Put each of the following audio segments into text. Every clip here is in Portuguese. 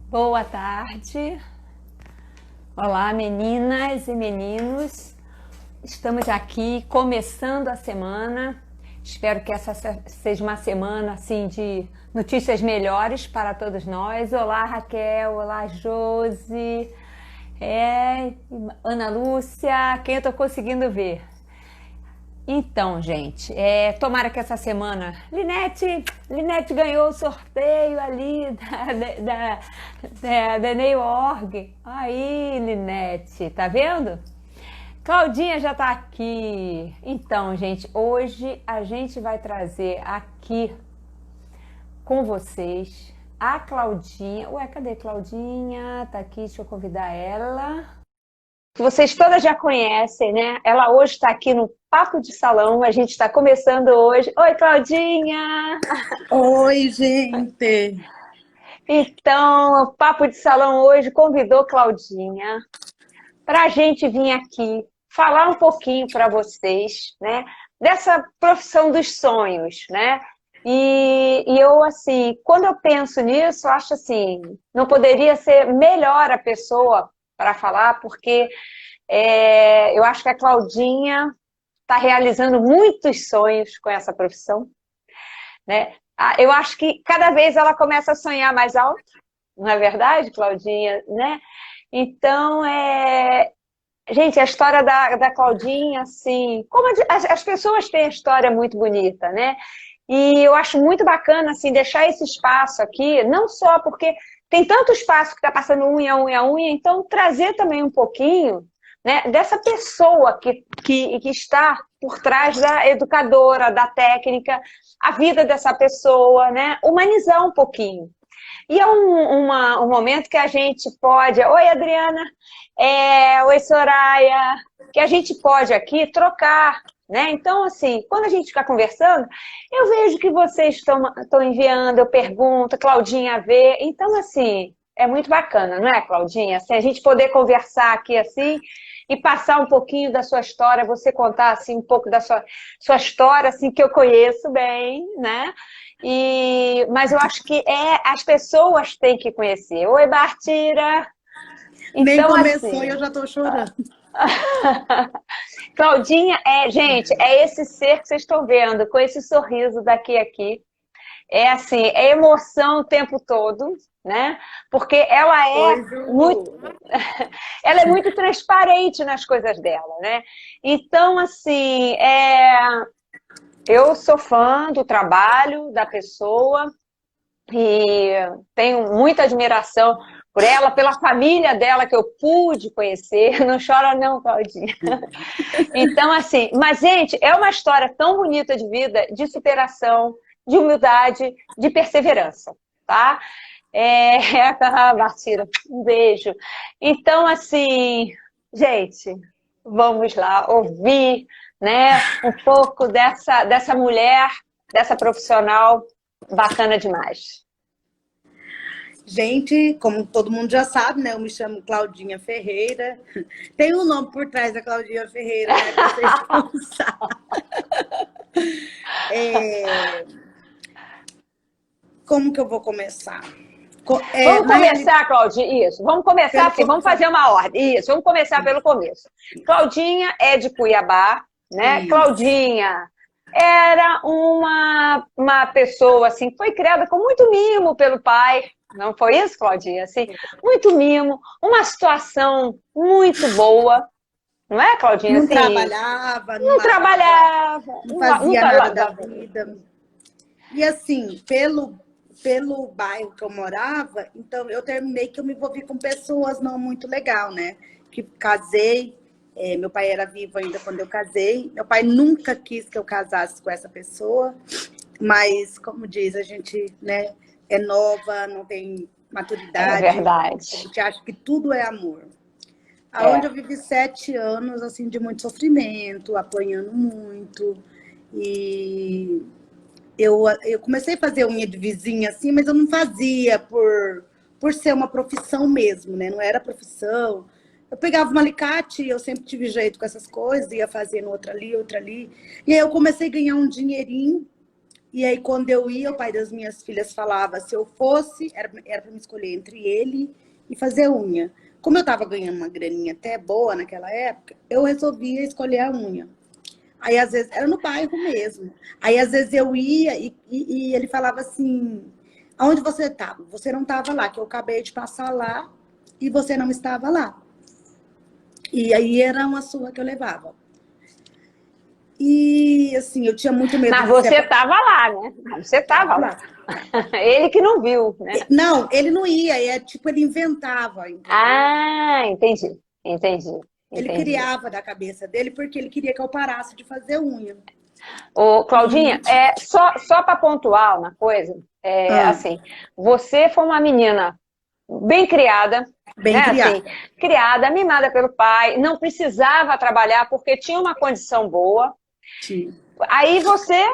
Boa tarde. Olá, meninas e meninos. Estamos aqui começando a semana. Espero que essa seja uma semana assim de notícias melhores para todos nós. Olá, Raquel. Olá, Josi. Ana Lúcia. Quem eu tô conseguindo ver? Então, gente, tomara que essa semana... Linete ganhou o sorteio ali da Ney.org. Aí, Linete, tá vendo? Claudinha já tá aqui. Então, gente, hoje a gente vai trazer aqui com vocês a Claudinha. Ué, cadê Claudinha? Tá aqui, deixa eu convidar ela. Que vocês todas já conhecem, né? Ela hoje está aqui no Papo de Salão, a gente está começando hoje. Oi, Claudinha! Oi, gente! Então, o Papo de Salão hoje convidou Claudinha para a gente vir aqui falar um pouquinho para vocês, né? Dessa profissão dos sonhos, né? E eu, assim, quando eu penso nisso, eu acho assim, não poderia ser melhor a pessoa para falar, porque eu acho que a Claudinha está realizando muitos sonhos com essa profissão, né? Eu acho que cada vez ela começa a sonhar mais alto, não é verdade, Claudinha, né? Então, gente, a história da Claudinha, assim, como as pessoas têm a história muito bonita, né? E eu acho muito bacana, assim, deixar esse espaço aqui, não só porque tem tanto espaço que está passando unha, então trazer também um pouquinho, né, dessa pessoa que está por trás da educadora, da técnica, a vida dessa pessoa, né, humanizar um pouquinho. E é um momento que a gente pode... Oi, Adriana! Oi, Soraya! Que a gente pode aqui trocar, né? Então, assim, quando a gente fica conversando, eu vejo que vocês estão enviando, eu pergunto, Claudinha vê. Então, assim, é muito bacana, não é, Claudinha? Assim, a gente poder conversar aqui assim e passar um pouquinho da sua história, você contar assim, um pouco da sua história, assim, que eu conheço bem, né? Mas eu acho que as pessoas têm que conhecer. Oi, Bartira! Nem Então, começou assim... e eu já estou chorando. Claudinha, gente, é esse ser que vocês estão vendo, com esse sorriso daqui a aqui. É assim, é emoção o tempo todo, né? Porque Oi, Ju! ela é muito transparente nas coisas dela, né? Então, assim, eu sou fã do trabalho da pessoa e tenho muita admiração por ela, pela família dela que eu pude conhecer. Não chora não, Claudinha. Então, assim, mas, gente, é uma história tão bonita de vida, de superação, de humildade, de perseverança, tá? Marcira, um beijo. Então, assim, gente, vamos lá ouvir, né, um pouco dessa mulher, dessa profissional bacana demais. Gente, como todo mundo já sabe, né? Eu me chamo Claudinha Ferreira. Tem um nome por trás da Claudinha Ferreira, né? Que vocês não sabem. Como que eu vou começar? Vamos começar, Claudinha, isso. Vamos começar assim, vamos fazer uma ordem. Isso, vamos começar pelo começo. Claudinha é de Cuiabá, né? Isso. Claudinha era uma pessoa assim, que foi criada com muito mimo pelo pai. Não foi isso, Claudinha? Assim, muito mimo, uma situação muito boa, não é, Claudinha? Não Assim, trabalhava, não trabalhava, não fazia nada da lavava. vida. E assim, pelo bairro que eu morava, então eu terminei que eu me envolvi com pessoas não muito legal, né? Que casei, meu pai era vivo ainda quando eu casei. Meu pai nunca quis que eu casasse com essa pessoa, mas, como diz, a gente, né, é nova, não tem maturidade. É verdade. A gente acha que tudo é amor. Aonde eu vivi 7 anos, assim, de muito sofrimento, apanhando muito. E eu comecei a fazer unha de vizinha, assim, mas eu não fazia por ser uma profissão mesmo, né? Não era profissão. Eu pegava um alicate, eu sempre tive jeito com essas coisas, ia fazendo outra ali, outra ali. E aí eu comecei a ganhar um dinheirinho E aí, quando eu ia, o pai das minhas filhas falava, se eu fosse, era para me escolher entre ele e fazer unha. Como eu estava ganhando uma graninha até boa naquela época, eu resolvia escolher a unha. Aí, às vezes, era no bairro mesmo. Aí, às vezes, eu ia e ele falava assim, aonde você estava? Você não estava lá, que eu acabei de passar lá e você não estava lá. E aí, era uma surra que eu levava. E, assim, eu tinha muito medo Mas de ser... você estava lá, né? Você estava lá. Lá. Ele que não viu, né? Não, ele não ia, é tipo, ele inventava, entendeu? Ah, entendi, entendi, Ele entendi. criava da cabeça dele porque ele queria que eu parasse de fazer unha. Ô, Claudinha, E, só para pontuar uma coisa, ah, assim, você foi uma menina bem criada, bem né? Assim, criada. criada, mimada pelo pai, não precisava trabalhar porque tinha uma condição boa. Tinha. Aí você, Aí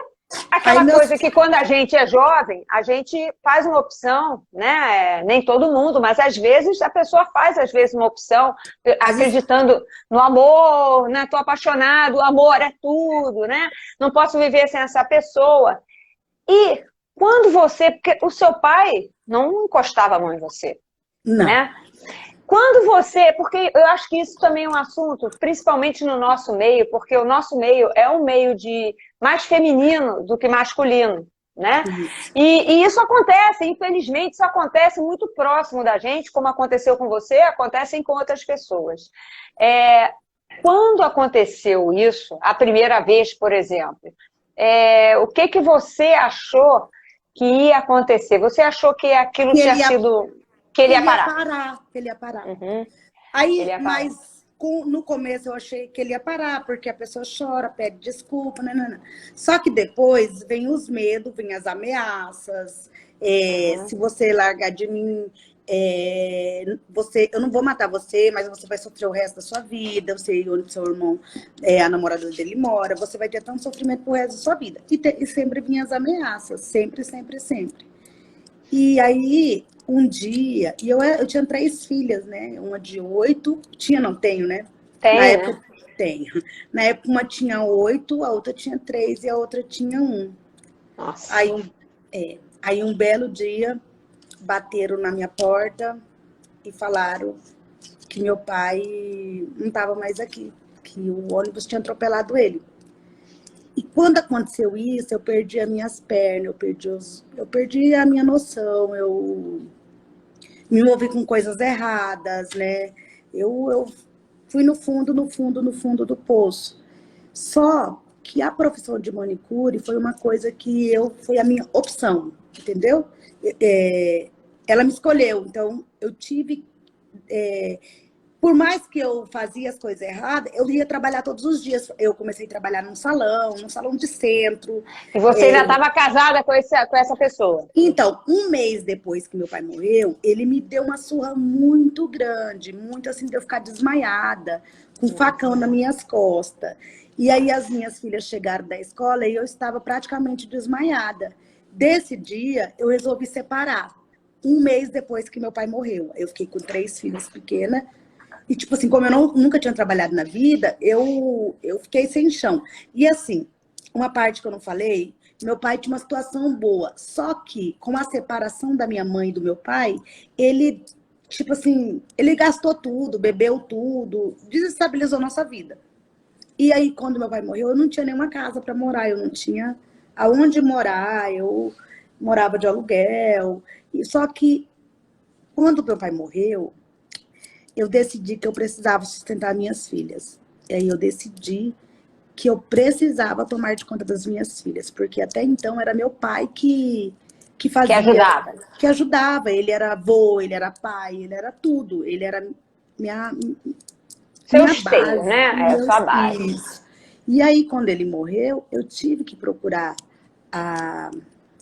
aquela meus, coisa que quando a gente é jovem, a gente faz uma opção, né? Nem todo mundo, mas às vezes a pessoa faz, às vezes, uma opção, às vezes, acreditando no amor, né? Tô apaixonado, o amor é tudo, né? Não posso viver sem essa pessoa. E quando você, porque o seu pai não encostava a mão em você, não. né? Quando você, porque eu acho que isso também é um assunto, principalmente no nosso meio, porque o nosso meio é um meio de mais feminino do que masculino, né? Isso. E isso acontece, infelizmente, isso acontece muito próximo da gente, como aconteceu com você, acontecem com outras pessoas. É, quando aconteceu isso, a primeira vez, por exemplo, o que que você achou que ia acontecer? Você achou que aquilo Que tinha ele ia, sido, que que ele ia ele ia parar? parar, que ele ia parar. Uhum. Ele Aí, ia parar. mas no começo eu achei que ele ia parar, porque a pessoa chora, pede desculpa, né. Só que depois vem os medos, vem as ameaças. Uhum. Se você largar de mim, eu não vou matar você, mas você vai sofrer o resto da sua vida. Você e o seu irmão, a namorada dele mora, você vai ter tanto sofrimento pro resto da sua vida. E sempre vinha as ameaças, sempre, sempre, sempre. E aí, um dia, eu tinha 3 filhas, né? Uma de 8, tinha, não tenho, né? Na Tem, época, né? tenho. Na época, uma tinha 8, a outra tinha 3 e a outra tinha 1. Nossa. Aí um belo dia, bateram na minha porta e falaram que meu pai não estava mais aqui, que o ônibus tinha atropelado ele. E quando aconteceu isso, eu perdi as minhas pernas, eu perdi a minha noção, eu me envolvi com coisas erradas, né? Eu fui no fundo, no fundo, no fundo do poço. Só que a profissão de manicure foi uma coisa que foi a minha opção, entendeu? É, ela me escolheu, então eu tive por mais que eu fazia as coisas erradas, eu ia trabalhar todos os dias. Eu comecei a trabalhar num salão de centro. E você ainda É, estava casada com essa pessoa. Então, um mês depois que meu pai morreu, ele me deu uma surra muito grande, muito assim, de eu ficar desmaiada, com um facão nas minhas costas. E aí as minhas filhas chegaram da escola e eu estava praticamente desmaiada. Desse dia, eu resolvi separar. Um mês depois que meu pai morreu. Eu fiquei com 3 filhas pequenas. E, tipo assim, como eu nunca tinha trabalhado na vida, eu fiquei sem chão. E, assim, uma parte que eu não falei, meu pai tinha uma situação boa. Só que, com a separação da minha mãe e do meu pai, ele, tipo assim, ele gastou tudo, bebeu tudo, desestabilizou nossa vida. E aí, quando meu pai morreu, eu não tinha nenhuma casa para morar, eu não tinha aonde morar, eu morava de aluguel. Só que, quando meu pai morreu, eu decidi que eu precisava sustentar minhas filhas. E aí eu decidi que eu precisava tomar de conta das minhas filhas, porque até então era meu pai que Que fazia, ajudava. que ajudava. Ele era avô, ele era pai, ele era tudo. Ele era minha, Seu minha esteio, base, né? É a sua base. isso. E aí, quando ele morreu, eu tive que procurar a,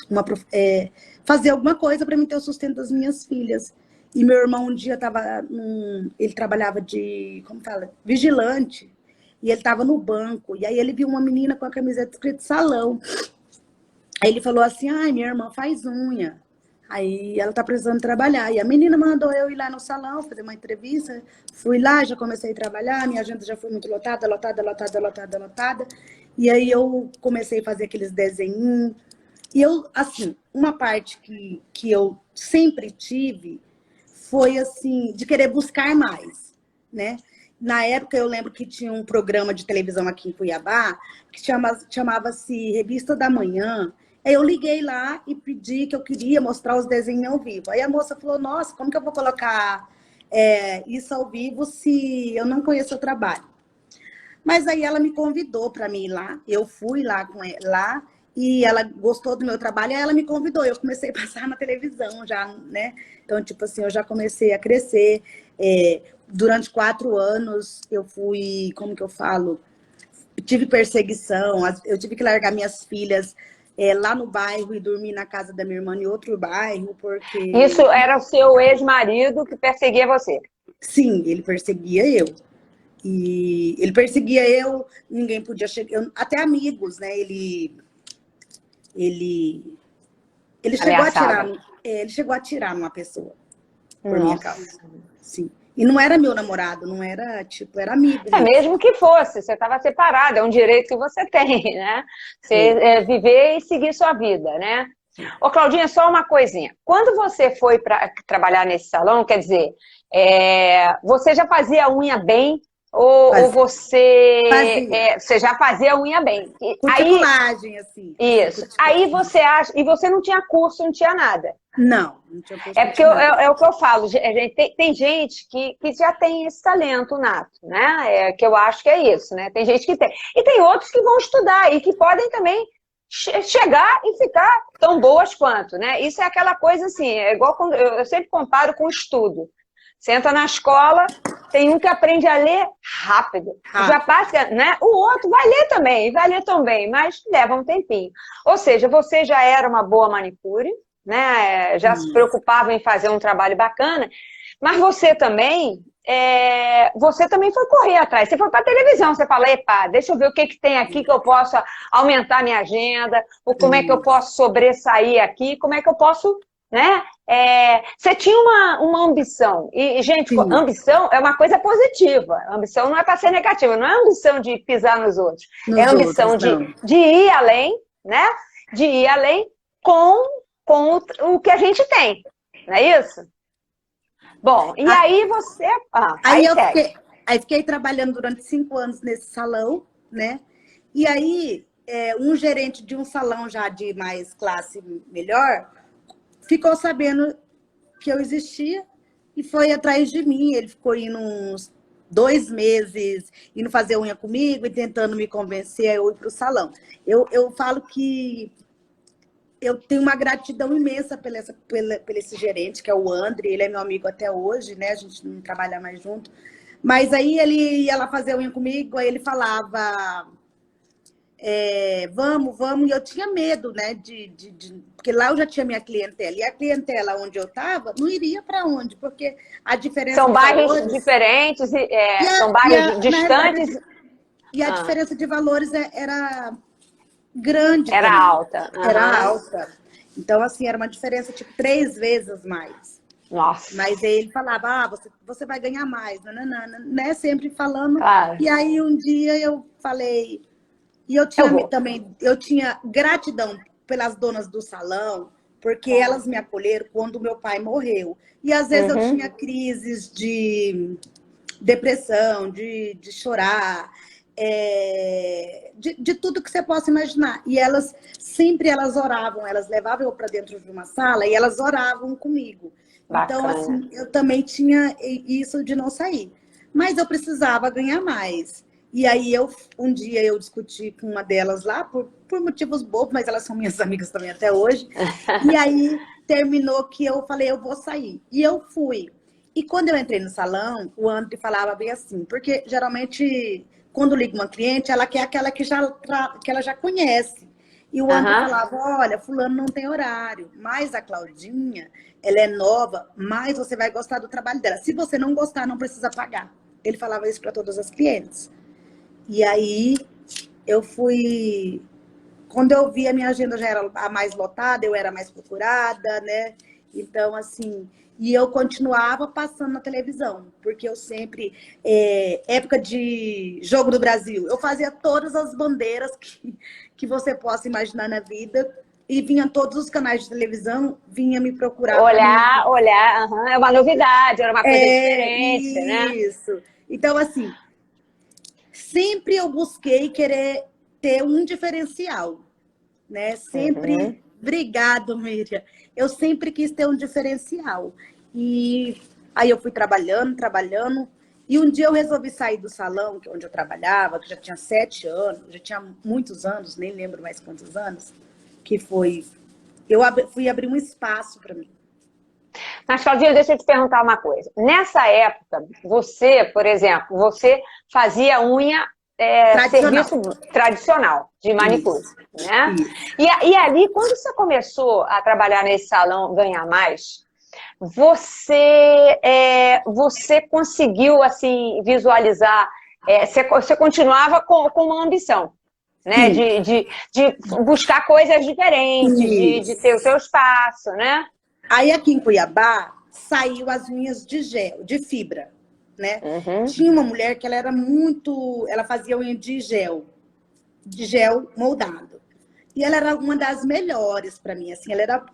uma, fazer alguma coisa para me ter o sustento das minhas filhas. E meu irmão um dia ele trabalhava de, como fala, vigilante, e ele estava no banco, e aí ele viu uma menina com a camiseta escrito salão. Aí ele falou assim, ai, minha irmã faz unha. Aí ela tá precisando trabalhar. E a menina mandou eu ir lá no salão, fazer uma entrevista. Fui lá, já comecei a trabalhar, minha agenda já foi muito lotada, lotada, lotada, lotada, lotada. E aí eu comecei a fazer aqueles desenhinhos. E eu, assim, uma parte que eu sempre tive foi, assim, de querer buscar mais, né? Na época, eu lembro que tinha um programa de televisão aqui em Cuiabá, que chamava-se Revista da Manhã. Aí eu liguei lá e pedi que eu queria mostrar os desenhos ao vivo. Aí a moça falou, nossa, como que eu vou colocar isso ao vivo se eu não conheço o trabalho? Mas aí ela me convidou para mim ir lá. Eu fui lá com ela, lá e ela gostou do meu trabalho. Aí ela me convidou. Eu comecei a passar na televisão já, né? Então, tipo assim, eu já comecei a crescer. Durante 4 anos, eu fui, como que eu falo? Tive perseguição. Eu tive que largar minhas filhas lá no bairro e dormir na casa da minha irmã em outro bairro, Isso porque, era o seu ex-marido que perseguia você. sim, ele perseguia eu. E ele perseguia eu, ninguém podia chegar, até amigos, né? Ele, ele chegou a atirar, Ameaçava. ele chegou a atirar numa pessoa por minha causa, Nossa. sim. E não era meu namorado, não era, tipo, era amigo É mesmo. mesmo que fosse, você estava separada, é um direito que você tem, né? Você Foi. viver e seguir sua vida, né? Ô, Claudinha, só uma coisinha. Quando você foi para trabalhar nesse salão, quer dizer, você já fazia a unha bem ou Fazia, você, fazia. você já fazia a unha bem? E aí, Cuticulagem, assim. isso. Aí você acha, e você não tinha curso, não tinha nada. Não, não tinha curso, É não porque tinha nada. é o que eu falo, tem gente que já tem esse talento nato, né? Que eu acho que é isso, né? Tem gente que tem. E tem outros que vão estudar e que podem também chegar e ficar tão boas quanto, né? Isso é aquela coisa assim, é igual quando eu sempre comparo com o estudo. Você entra na escola, tem um que aprende a ler rápido, já Rápido. passa, né? O outro vai ler também, vai ler também, mas leva um tempinho. Ou seja, você já era uma boa manicure, né? Já se Isso. preocupava em fazer um trabalho bacana, mas você também foi correr atrás. Você foi para a televisão, você fala, epa, deixa eu ver o que, que tem aqui que eu posso aumentar minha agenda, ou como é que eu Isso. posso sobressair aqui, como é que eu posso, né? Você tinha uma ambição, e, gente, Sim, ambição é uma coisa positiva, ambição não é para ser negativa, não é ambição de pisar nos outros, é nos outros, ambição não. de ir além, né? De ir além com o que a gente tem, não é isso? Bom, e A- aí você. Aí Aí eu segue. fiquei trabalhando durante 5 anos nesse salão, né? E aí, um gerente de um salão já de mais classe melhor ficou sabendo que eu existia e foi atrás de mim. Ele ficou indo uns 2 meses, indo fazer unha comigo e tentando me convencer a eu ir para o salão. Eu falo que eu tenho uma gratidão imensa por esse gerente, que é o André, ele é meu amigo até hoje, né? A gente não trabalha mais junto. Mas aí ele ia lá fazer unha comigo, aí ele falava, vamos, vamos, e eu tinha medo, né? Porque lá eu já tinha minha clientela, e a clientela onde eu estava não iria para onde, porque a diferença São de bairros valores. diferentes, E são bairros na realidade, distantes. a Ah, diferença de valores era grande era também. alta. Era Aham. alta. Então, assim, era uma diferença tipo 3 vezes mais. Mas Nossa, aí ele falava, você vai ganhar mais, nananana, né? Sempre falando. claro. E aí um dia eu falei, e eu Eu tinha vou. também, eu tinha gratidão pelas donas do salão, porque Claro. elas me acolheram quando meu pai morreu. E às vezes eu Uhum. tinha crises de depressão, de chorar, de tudo que você possa imaginar. E elas oravam, elas levavam eu para dentro de uma sala e elas oravam comigo. Então, Bacana. assim, eu também tinha isso de não sair. Mas eu precisava ganhar mais. E aí, um dia eu discuti com uma delas lá, por motivos bobos, mas elas são minhas amigas também até hoje. E aí, terminou que eu falei, eu vou sair. E eu fui. E quando eu entrei no salão, o André falava bem assim, porque geralmente, quando liga uma cliente, ela quer aquela que ela já conhece. E o André Aham. falava, olha, fulano não tem horário, mas a Claudinha, ela é nova, mas você vai gostar do trabalho dela. Se você não gostar, não precisa pagar. Ele falava isso para todas as clientes. E aí, eu fui... Quando eu vi, a minha agenda já era a mais lotada, eu era mais procurada, né? Então, assim... E eu continuava passando na televisão, porque eu sempre... época de Jogo do Brasil, eu fazia todas as bandeiras que você possa imaginar na vida. e vinham todos os canais de televisão, vinha me procurar para Olhar, olhar, aham, é uma novidade, era uma coisa diferente, né? isso. Então, assim, sempre eu busquei querer ter um diferencial, né? Uhum. Sempre, obrigado, Miriam. Eu sempre quis ter um diferencial. E aí eu fui trabalhando, trabalhando. E um dia eu resolvi sair do salão, que é onde eu trabalhava, que já tinha 7 anos, já tinha muitos anos, nem lembro mais quantos anos, que foi. Fui abrir um espaço para mim. Mas, Claudinha, deixa eu te perguntar uma coisa. Nessa época, você, por exemplo, você fazia unha Tradicional. serviço tradicional de manicure, Isso, né? isso. E ali, quando você começou a trabalhar nesse salão Ganhar Mais, você conseguiu, assim, visualizar, você continuava com uma ambição, né? Sim, De buscar coisas diferentes, de ter o isso. seu espaço, né? Aí aqui em Cuiabá saiu as unhas de gel, de fibra, né? Uhum. Tinha uma mulher que ela era muito, ela fazia unha de gel moldado. E ela era uma das melhores para mim, assim, ela era,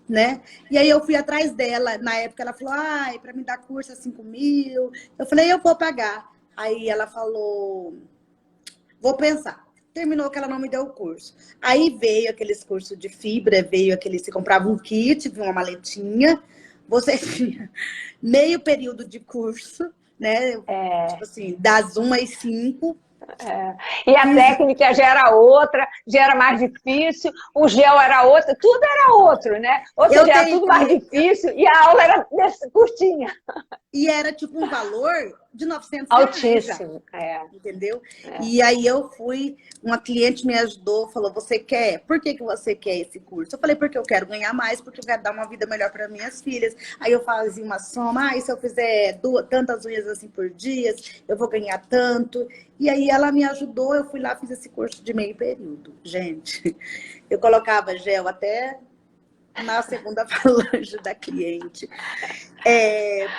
né? E aí eu fui atrás dela, na época ela falou, ai, para me dar curso é 5.000. Eu falei, eu vou pagar. Aí ela falou, vou pensar. Terminou que ela não me deu o curso. Aí veio aqueles cursos de fibra, veio aquele, você comprava um kit, vinha uma maletinha, você tinha meio período de curso, né? Tipo assim, das 1 às 5. E a Fiz, técnica já era outra, já era mais difícil, o gel era outro, tudo era outro, né? Ou eu seja, era tenho tudo mais cliente, difícil e a aula era curtinha. e era tipo um valor de R$ 900 já. Altíssimo, é. Entendeu? E aí eu fui, uma cliente me ajudou, falou, você quer? Por que você quer esse curso? Eu falei, porque eu quero ganhar mais, porque eu quero dar uma vida melhor para minhas filhas. Aí eu fazia uma soma, e se eu fizer tantas unhas assim por dia, eu vou ganhar tanto. E aí ela me ajudou, eu fui lá, fiz esse curso de meio período. Gente, eu colocava gel até na segunda falange da cliente.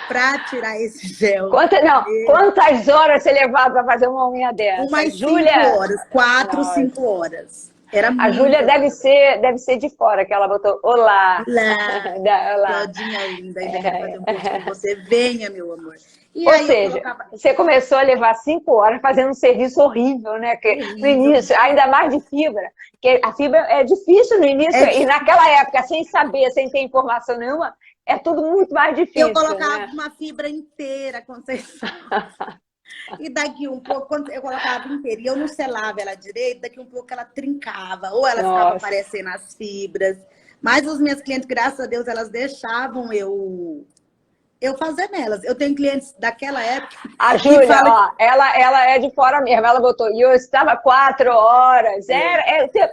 Para tirar esse gel. Quantas horas você levava para fazer uma unha dessa? Umas 5 Júlia, horas, 4, nossa. 5 horas. Era A Júlia muitas horas. deve ser de fora, que ela botou olá. Olá, Olá. Claudinha linda, ainda quero fazer um curso com você. Venha, meu amor. E Ou aí eu seja, colocava você começou a levar 5 horas fazendo um serviço horrível, né? Que no horrível. início, ainda mais de fibra, que a fibra é difícil no início, É, e naquela época, sem saber, sem ter informação nenhuma, é tudo muito mais eu difícil, colocava né? uma fibra inteira, Conceição. E daqui um pouco, quando eu colocava inteira, e eu não selava ela direito, daqui um pouco ela trincava, ou ela ficava Nossa. aparecendo as fibras. Mas as minhas clientes, graças a Deus, elas deixavam eu fazer nelas. Eu tenho clientes daquela época A que Júlia, falam ó, ela é de fora mesmo, ela botou, e eu estava 4 horas,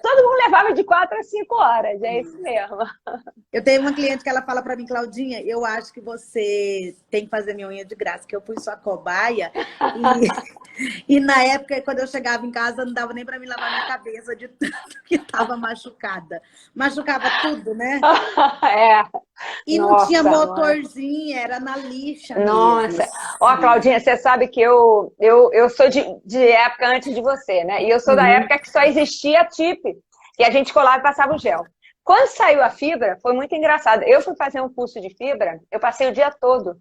todo mundo levava de 4 a 5 horas, é isso mesmo. eu tenho uma cliente que ela fala para mim, Claudinha, eu acho que você tem que fazer minha unha de graça, que eu fui sua cobaia. E na época, quando eu chegava em casa, não dava nem para me lavar minha cabeça de tanto que estava machucada. Machucava tudo, né? É, E não tinha nossa, mãe. motorzinho, era na lixa mesmo. Nossa. Ó, Assim. Claudinha, você sabe que eu sou de época antes de você, né? E eu sou da Uhum. época que só existia a tip, e a gente colava e passava o gel. Quando saiu a fibra, foi muito engraçado. Eu fui fazer um curso de fibra, eu passei o dia todo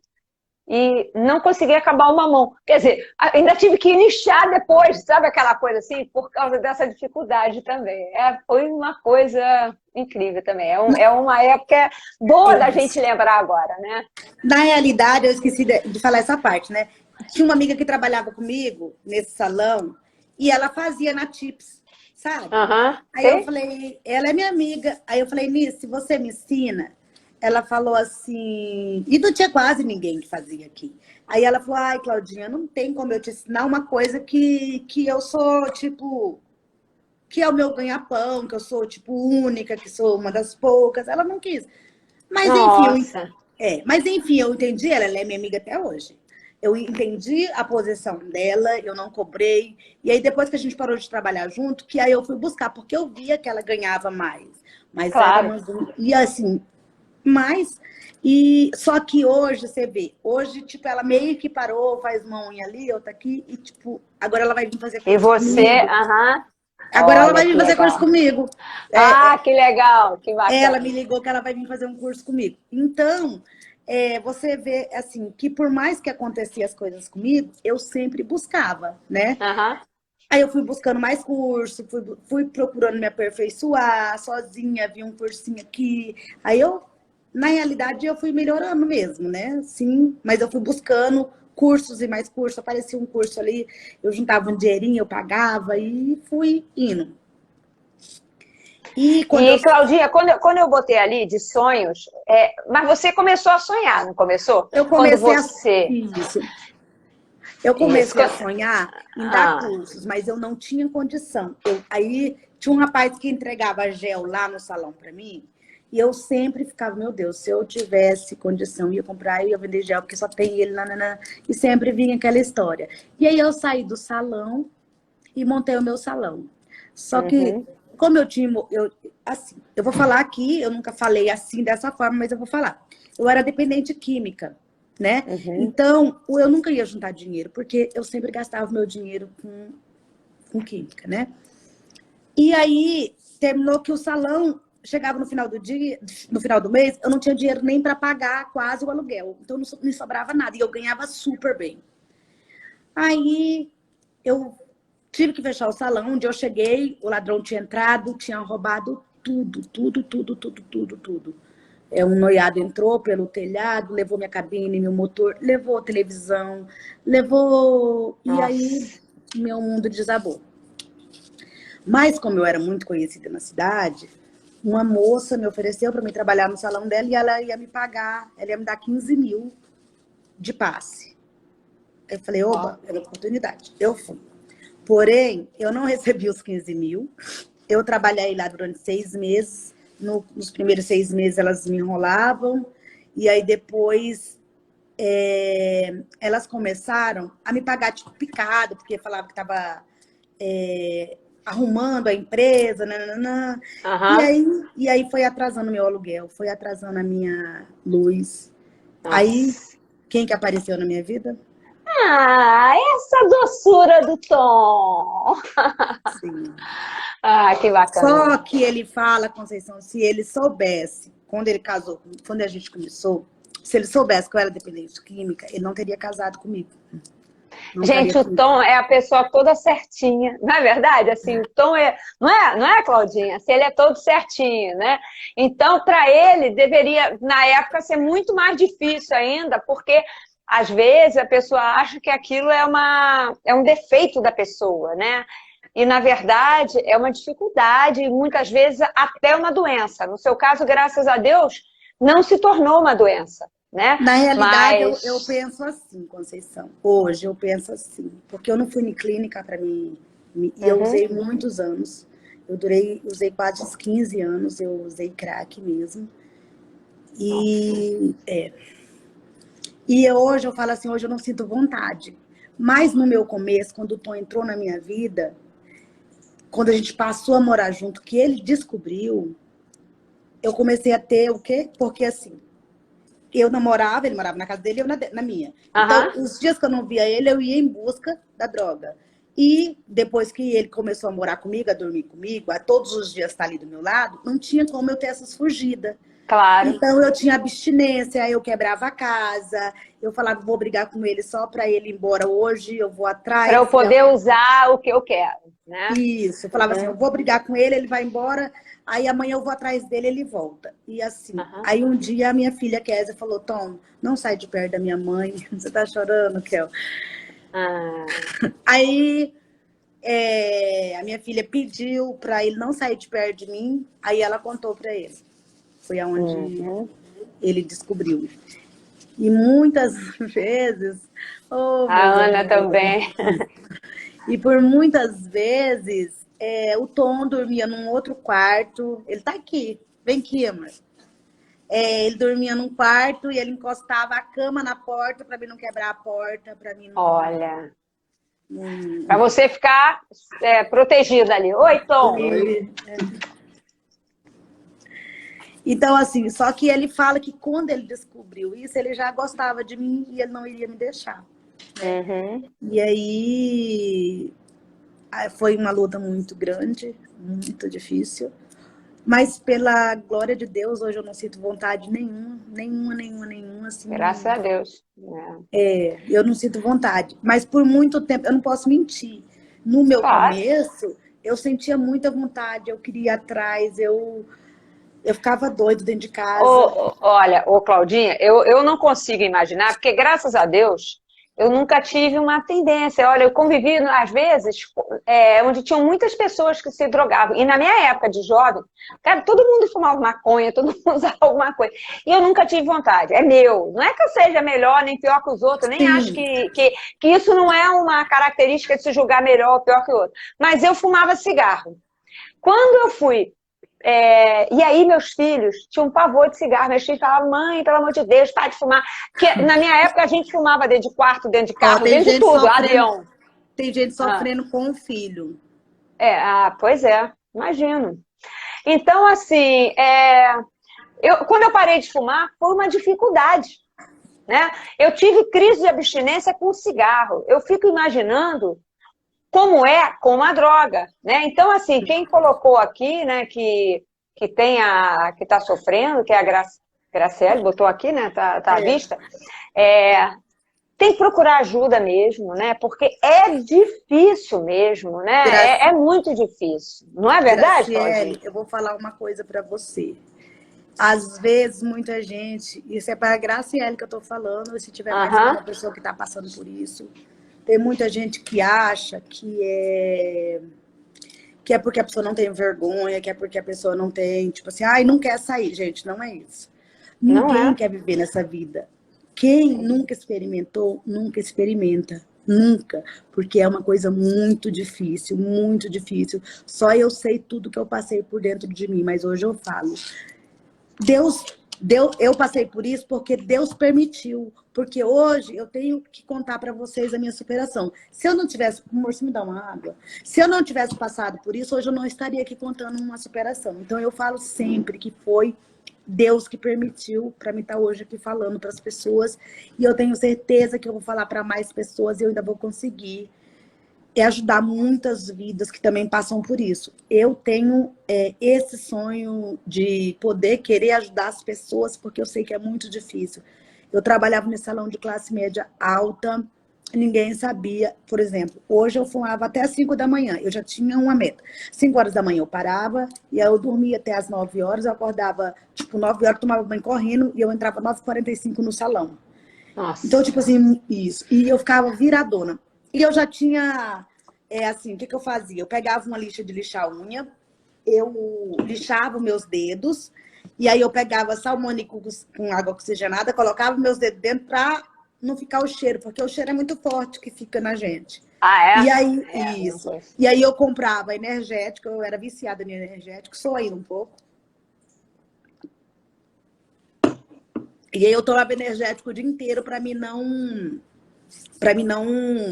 e não consegui acabar uma mão. Quer dizer, ainda tive que lixar depois, sabe aquela coisa assim, por causa dessa dificuldade também. Foi uma coisa incrível também. É uma época boa da gente lembrar agora, né? Na realidade, eu esqueci de falar essa parte, né? Tinha uma amiga que trabalhava comigo nesse salão e ela fazia na Tips, sabe? Aham, Aí eu sim. falei, ela é minha amiga. Aí eu falei, Nisso, se você me ensina, ela falou assim, e não tinha quase ninguém que fazia aqui. Aí ela falou, ai, Claudinha, não tem como eu te ensinar uma coisa que eu sou, tipo, que é o meu ganha-pão, que eu sou, tipo, única, que sou uma das poucas. Ela não quis. Mas enfim, Nossa. eu entendi ela é minha amiga até hoje. Eu entendi a posição dela, eu não cobrei. E aí, depois que a gente parou de trabalhar junto, que aí eu fui buscar, porque eu via que ela ganhava mais. Mas era Claro. uma. E assim, mais. E só que hoje, você vê, hoje, tipo, ela meio que parou, faz uma unha ali, outra aqui, e tipo, agora ela vai vir fazer E curso você, comigo. aham. Agora ela vai Olha vir que fazer curso legal. comigo. Ah, que legal, que Ela bacana. me ligou que ela vai vir fazer um curso comigo. Então, você vê, assim, que por mais que acontecia as coisas comigo, eu sempre buscava, né? Aham. Aí eu fui buscando mais curso, fui procurando me aperfeiçoar sozinha, vi um cursinho aqui. Aí na realidade, eu fui melhorando mesmo, né? Sim, mas eu fui buscando cursos e mais cursos. Aparecia um curso ali, eu juntava um dinheirinho, eu pagava e fui indo. E quando eu, E, Claudinha, quando eu botei ali de sonhos, mas você começou a sonhar, não começou? eu Quando comecei a. você. Isso. Eu Isso. comecei a sonhar em dar Ah, cursos, mas eu não tinha condição. Aí tinha um rapaz que entregava gel lá no salão para mim, e eu sempre ficava, meu Deus, se eu tivesse condição, eu ia comprar, eu ia vender gel, porque só tem ele, nananã, e sempre vinha aquela história. E aí eu saí do salão e montei o meu salão. Só que, uhum, como eu tinha. Assim, eu vou falar aqui, eu nunca falei assim dessa forma, mas eu vou falar. Eu era dependente química, né? uhum. Então, eu nunca ia juntar dinheiro, porque eu sempre gastava o meu dinheiro com química, né? E aí, terminou que o salão chegava no final do dia, no final do mês, eu não tinha dinheiro nem para pagar quase o aluguel. Então, não me sobrava nada. E eu ganhava super bem. Aí, eu tive que fechar o salão. Onde eu cheguei, o ladrão tinha entrado, tinha roubado tudo, tudo, tudo, tudo, tudo, tudo. Um noiado entrou pelo telhado, levou minha cabine, meu motor, levou a televisão, levou. E aí, Nossa. meu mundo desabou. Mas, como eu era muito conhecida na cidade, uma moça me ofereceu para mim trabalhar no salão dela e ela ia me pagar, ela ia me dar 15 mil de passe. Eu falei, oba, era oportunidade. Eu fui. Porém, eu não recebi os 15 mil. Eu trabalhei lá durante 6 meses. Nos primeiros 6 meses elas me enrolavam. E aí depois elas começaram a me pagar tipo picado, porque falava que estava arrumando a empresa, nananã. E Aham. aí, e aí foi atrasando meu aluguel, foi atrasando a minha luz. Aí, Nossa. quem que apareceu na minha vida? Ah, essa doçura do Tom. Sim. Ah, que bacana. Só que ele fala, Conceição, se ele soubesse, quando ele casou, quando a gente começou, se ele soubesse que eu era dependente química, ele não teria casado comigo. Não estaria Gente, o comigo. Tom é a pessoa toda certinha, não é verdade? Assim, o Tom não é, Claudinha? Se ele é todo certinho, né? Então, para ele, deveria, na época, ser muito mais difícil ainda, porque às vezes a pessoa acha que aquilo é um defeito da pessoa, né? E, na verdade, é uma dificuldade e muitas vezes até uma doença. No seu caso, graças a Deus, não se tornou uma doença, né? Na realidade, eu Mas. penso assim, Conceição. Hoje eu penso assim, porque eu não fui em clínica para mim, e eu Uhum. usei muitos anos. Usei quase uns 15 anos, eu usei crack mesmo. Nossa. E hoje eu falo assim, hoje eu não sinto vontade. Mas no meu começo, quando o Tom entrou na minha vida, quando a gente passou a morar junto, que ele descobriu, eu comecei a ter o quê? Porque assim, eu namorava, ele morava na casa dele e eu na minha. Então, Aham. os dias que eu não via ele, eu ia em busca da droga. E depois que ele começou a morar comigo, a dormir comigo, a todos os dias estar ali do meu lado, não tinha como eu ter essas fugidas. Claro. Então eu tinha abstinência, eu quebrava a casa, eu falava, vou brigar com ele só para ele ir embora hoje, eu vou Para eu atrás. poder usar o que eu quero, né? Isso, eu falava assim, eu Uhum. vou brigar com ele, ele vai embora, aí amanhã eu vou atrás dele, ele volta. E assim, Aham. aí um dia a minha filha Kézia falou, Tom, não sai de perto da minha mãe, você tá chorando, Kel? Ah, Aí a minha filha pediu para ele não sair de perto de mim, aí ela contou para ele. Foi aonde uhum. ele descobriu. E muitas vezes, oh A meu Ana Deus, também. e por muitas vezes o Tom dormia num outro quarto. Ele tá aqui, vem aqui, amor. Ele dormia num quarto e ele encostava a cama na porta para mim não quebrar a porta, para mim não. Olha, para não... você ficar protegida ali. Oi, Tom. Então, assim, só que ele fala que quando ele descobriu isso, ele já gostava de mim e ele não iria me deixar, né? Uhum. E aí Foi uma luta muito grande, muito difícil. Mas pela glória de Deus, hoje eu não sinto vontade nenhuma, Graças assim. a Deus. Eu não sinto vontade. Mas por muito tempo, eu não posso mentir. No meu Claro. começo, eu sentia muita vontade, eu queria ir atrás, eu ficava doido dentro de casa. Olha, Claudinha, eu não consigo imaginar, porque graças a Deus eu nunca tive uma tendência. Olha, eu convivi, às vezes, onde tinham muitas pessoas que se drogavam. E na minha época de jovem, cara, todo mundo fumava maconha, todo mundo usava alguma coisa. E eu nunca tive vontade. É meu. Não é que eu seja melhor nem pior que os outros, eu nem acho Sim, que isso não é uma característica de se julgar melhor ou pior que o outro. Mas eu fumava cigarro. Quando eu fui e aí meus filhos tinham um pavor de cigarro. Meus filhos falavam, mãe, pelo amor de Deus, para de fumar. Porque na minha época a gente fumava dentro de quarto, dentro de ó, carro, dentro de tudo, avião. tem gente Ah, sofrendo com o filho. pois é, imagino. Então, assim, quando eu parei de fumar, foi uma dificuldade, né? Eu tive crise de abstinência com cigarro. Eu fico imaginando como é com a droga, né? Então, assim, quem colocou aqui, né, que está sofrendo, que é a Graciele, botou aqui, né, tá à É, vista, é, tem que procurar ajuda mesmo, né? Porque é difícil mesmo, né? Gra É muito difícil. Não é verdade, Claudinha? Graciele, eu vou falar uma coisa para você. Às vezes, muita gente, isso é para a Graciele que eu estou falando, se tiver mais Aham. alguma pessoa que está passando por isso, tem muita gente que acha que é porque a pessoa não tem vergonha, que é porque a pessoa não tem, tipo assim, ai, não quer sair. Gente, não é isso. Não Ninguém é? quer viver nessa vida. Quem nunca experimentou, nunca experimenta. Nunca. Porque é uma coisa muito difícil, muito difícil. Só eu sei tudo que eu passei por dentro de mim, mas hoje eu falo. Eu passei por isso porque Deus permitiu. Porque hoje eu tenho que contar para vocês a minha superação. Se eu não tivesse, amor, você me dá uma água? Se eu não tivesse passado por isso, hoje eu não estaria aqui contando uma superação. Então eu falo sempre que foi Deus que permitiu para mim estar hoje aqui falando para as pessoas. E eu tenho certeza que eu vou falar para mais pessoas e eu ainda vou conseguir ajudar muitas vidas que também passam por isso. Eu tenho esse sonho de poder querer ajudar as pessoas, porque eu sei que é muito difícil. Eu trabalhava nesse salão de classe média alta, ninguém sabia. Por exemplo, hoje eu fumava até as 5 da manhã, eu já tinha uma meta. 5 horas da manhã eu parava, e aí eu dormia até as 9 horas, eu acordava, tipo, 9 horas, tomava banho correndo, e eu entrava 9h45 no salão. Então, Nossa. tipo assim, isso. E eu ficava viradona. E eu já tinha, assim, o que eu fazia? Eu pegava uma lixa de lixar a unha, eu lixava meus dedos, e aí eu pegava salmônico com água oxigenada, colocava meus dedos dentro pra não ficar o cheiro, porque o cheiro é muito forte que fica na gente. Ah, E aí, não isso. conheço. E aí eu comprava energético, eu era viciada em energético, sou ainda um pouco. E aí eu tomava energético o dia inteiro para mim não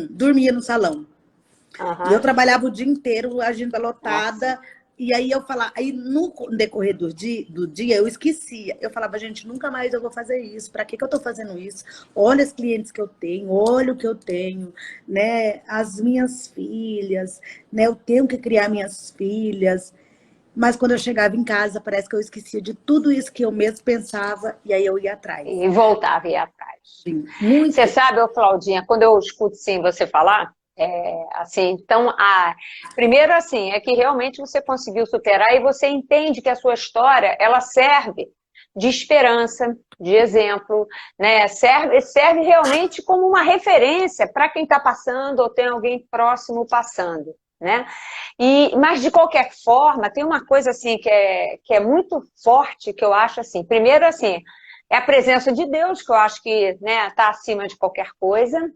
dormir no salão. E eu Aham. trabalhava o dia inteiro, a agenda Nossa. lotada. E aí eu falava, aí no decorrer do dia eu esquecia. Eu falava, gente, nunca mais eu vou fazer isso. Para que eu tô fazendo isso? Olha os clientes que eu tenho, olha o que eu tenho, né? As minhas filhas, né? Eu tenho que criar minhas filhas. Mas quando eu chegava em casa, parece que eu esquecia de tudo isso que eu mesmo pensava, e aí eu ia atrás. E voltava e ia atrás. Sim, Você muito. sabe, Claudinha, quando eu escuto sim você falar, assim, então, primeiro assim, é que realmente você conseguiu superar e você entende que a sua história, ela serve de esperança, de exemplo, né? Serve realmente como uma referência para quem está passando ou tem alguém próximo passando, né? Mas de qualquer forma, tem uma coisa assim que é muito forte, que eu acho assim, primeiro assim, é a presença de Deus, que eu acho que, né, está acima de qualquer coisa.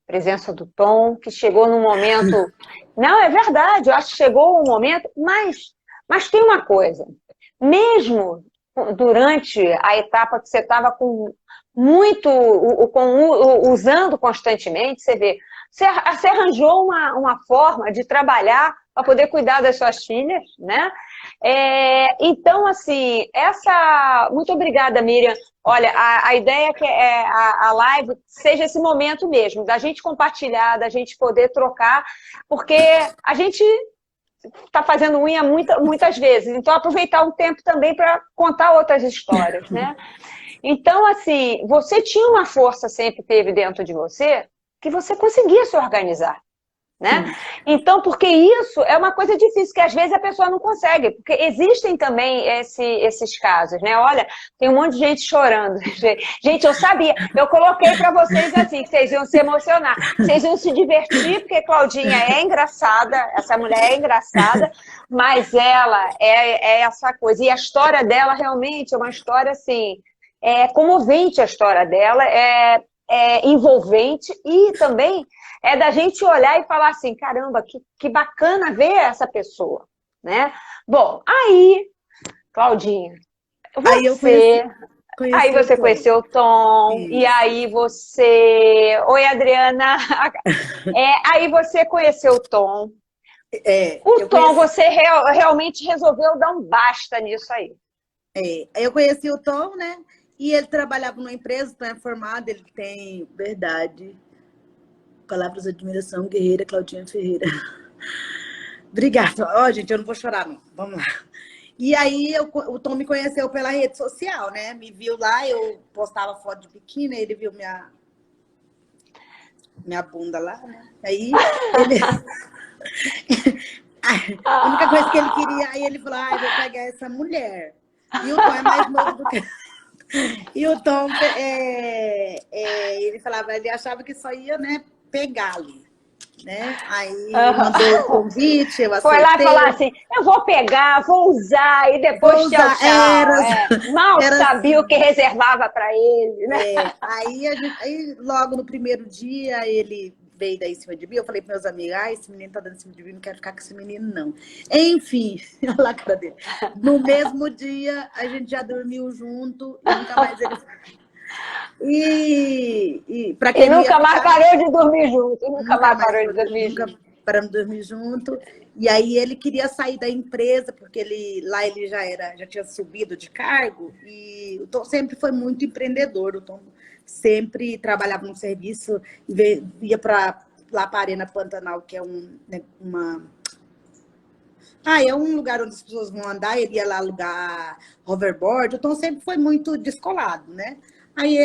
Presença do Tom, que chegou num momento. Não, é verdade, eu acho que chegou um momento, mas tem uma coisa. Mesmo durante a etapa que você estava com muito, usando constantemente, você vê, Você arranjou uma forma de trabalhar para poder cuidar das suas filhas, né? Então, assim, muito obrigada, Miriam. Olha, a ideia é que a live seja esse momento mesmo, da gente compartilhar, da gente poder trocar, porque a gente está fazendo unha muitas vezes, então aproveitar um tempo também para contar outras histórias, né? Então, assim, você tinha uma força sempre teve dentro de você que você conseguia se organizar. Né? Então, porque isso é uma coisa difícil, que às vezes a pessoa não consegue, porque existem também esses casos, né? Olha, tem um monte de gente chorando. Gente, eu sabia, eu coloquei para vocês assim, que vocês iam se emocionar, vocês iam se divertir, porque Claudinha é engraçada, essa mulher é engraçada, mas ela é essa coisa. E a história dela realmente é uma história assim, comovente a história dela, é envolvente e também é da gente olhar e falar assim, caramba, que bacana ver essa pessoa, né? Bom, aí, Claudinha, aí você conheceu o Tom, isso. E aí você... Oi, Adriana. Aí você conheceu o Tom. O Tom, você realmente resolveu dar um basta nisso aí. Eu conheci o Tom, né? E ele trabalhava numa empresa, então é formado, ele tem verdade. Palavras de admiração, guerreira Claudinha Ferreira. Obrigada. Gente, eu não vou chorar, não. Vamos lá. E aí, o Tom me conheceu pela rede social, né? Me viu lá, eu postava foto de biquíni, ele viu minha bunda lá, né? Aí, ele... A única coisa que ele queria, aí ele falou, eu vou pegar essa mulher. E o Tom é mais novo do que... E o Tom, ele falava, ele achava que só ia, né, pegar ali, né? Aí mandou o convite, eu aceitei. Foi lá falar assim, eu vou pegar, vou usar e depois tchau. Mal sabia o que reservava para ele, né? Aí logo no primeiro dia ele veio daí em cima de mim, eu falei para meus amigos, esse menino tá dando em cima de mim, não quero ficar com esse menino, não. Enfim, olha lá a cara dele. No mesmo dia, a gente já dormiu junto e nunca mais ele... E para quem nunca mais parou de dormir junto, nunca mais parou de dormir junto. Nunca paramos de dormir junto. E aí ele queria sair da empresa, porque ele já tinha subido de cargo, e o Tom sempre foi muito empreendedor, o Tom sempre trabalhava no serviço, ia lá para a Arena Pantanal, que é é um lugar onde as pessoas vão andar, ele ia lá alugar hoverboard, o Tom sempre foi muito descolado, né? Aí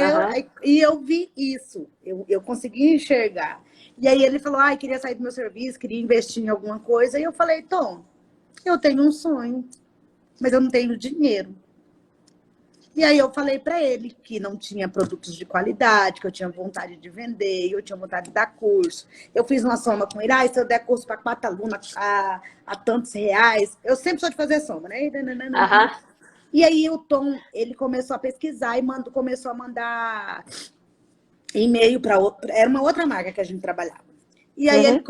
eu vi isso, eu consegui enxergar. E aí ele falou, queria sair do meu serviço, queria investir em alguma coisa. E eu falei, Tom, eu tenho um sonho, mas eu não tenho dinheiro. E aí eu falei para ele que não tinha produtos de qualidade, que eu tinha vontade de vender, eu tinha vontade de dar curso. Eu fiz uma soma com ele, se eu der curso para 4 alunos a tantos reais. Eu sempre sou de fazer soma, né? E aí o Tom, ele começou a pesquisar e começou a mandar e-mail para outra, era uma outra marca que a gente trabalhava. E aí ele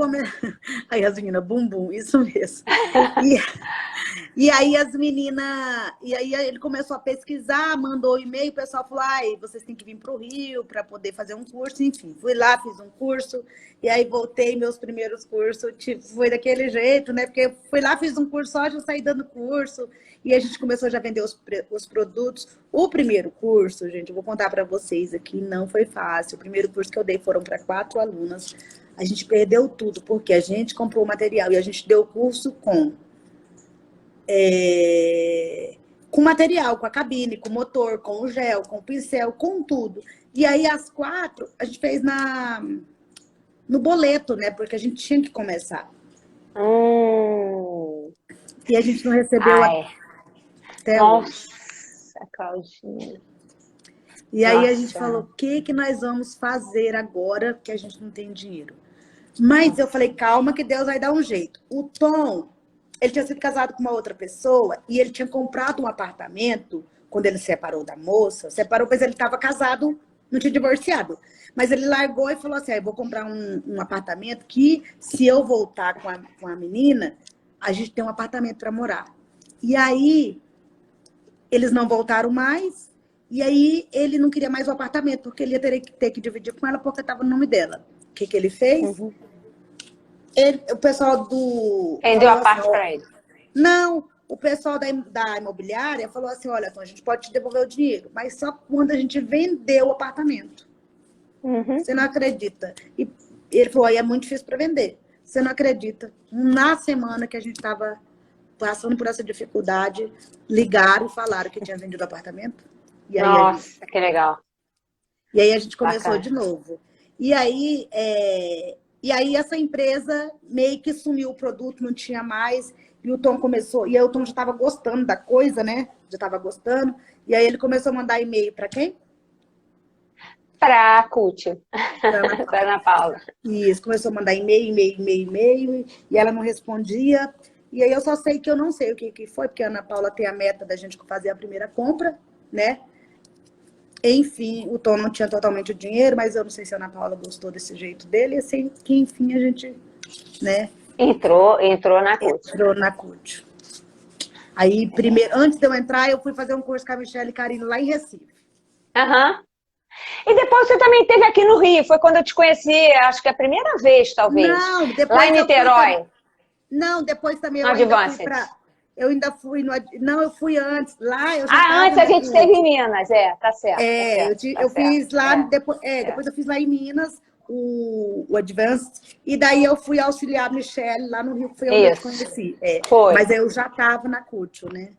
aí as meninas, bumbum, isso mesmo. E aí as meninas, e aí ele começou a pesquisar, mandou e-mail, o pessoal falou, vocês têm que vir para o Rio para poder fazer um curso, enfim. Fui lá, fiz um curso, e aí voltei meus primeiros cursos, foi daquele jeito, né? Porque fui lá, fiz um curso só, já saí dando curso, e a gente começou já a vender os produtos. O primeiro curso, gente, eu vou contar para vocês aqui, não foi fácil. O primeiro curso que eu dei foram para 4 alunas. A gente perdeu tudo, porque a gente comprou o material e a gente deu o curso com material, com a cabine, com o motor, com o gel, com o pincel, com tudo. E aí, as 4, a gente fez no boleto, né? Porque a gente tinha que começar. E a gente não recebeu até hoje. Nossa, Claudinha. E aí a gente falou, o que nós vamos fazer agora que a gente não tem dinheiro? Mas eu falei, calma que Deus vai dar um jeito. O Tom, ele tinha sido casado com uma outra pessoa e ele tinha comprado um apartamento quando ele separou da moça. Separou, mas ele estava casado, não tinha divorciado. Mas ele largou e falou assim, eu vou comprar um apartamento que, se eu voltar com a menina, a gente tem um apartamento para morar. E aí, eles não voltaram mais. E aí, ele não queria mais o apartamento, porque ele ia ter que dividir com ela, porque estava no nome dela. que ele fez? Uhum. O pessoal do... Vendeu a parte para ele. Não, o pessoal da imobiliária falou assim, olha, então a gente pode te devolver o dinheiro, mas só quando a gente vendeu o apartamento. Uhum. Você não acredita. E ele falou, aí é muito difícil para vender. Você não acredita. Na semana que a gente estava passando por essa dificuldade, ligaram e falaram que tinha vendido o apartamento. E aí Nossa, que legal. E aí a gente começou Bacana. de novo. E aí essa empresa meio que sumiu o produto, não tinha mais. E o Tom começou... E aí o Tom já estava gostando da coisa, né? Já estava gostando. E aí ele começou a mandar e-mail para quem? Para a CUT. Para Ana Para Paula. Ana Paula. Isso, começou a mandar e-mail. E ela não respondia. E aí eu só sei que eu não sei o que foi, porque a Ana Paula tem a meta da gente fazer a primeira compra, né? Enfim, o Tom não tinha totalmente o dinheiro, mas eu não sei se a Ana Paula gostou desse jeito dele, assim, que enfim a gente, né, Entrou na CUT. entrou na CUT. Aí, primeiro, antes de eu entrar, eu fui fazer um curso com a Michelle Carino lá em Recife. Aham. E depois você também esteve aqui no Rio, foi quando eu te conheci, acho que a primeira vez, talvez. Não, Lá depois em eu fui Niterói, não, depois também no eu ainda fui Advanced. para... Eu ainda fui no... Não, eu fui antes. Lá eu já Ah, estava antes a na gente esteve em CUT. Minas, tá certo, tá certo, tá Eu certo. fiz lá, depois eu fiz lá em Minas o Advanced, e daí eu fui auxiliar a Michelle lá no Rio, que foi onde eu te Isso, conheci. foi. Mas eu já estava na CUT, né?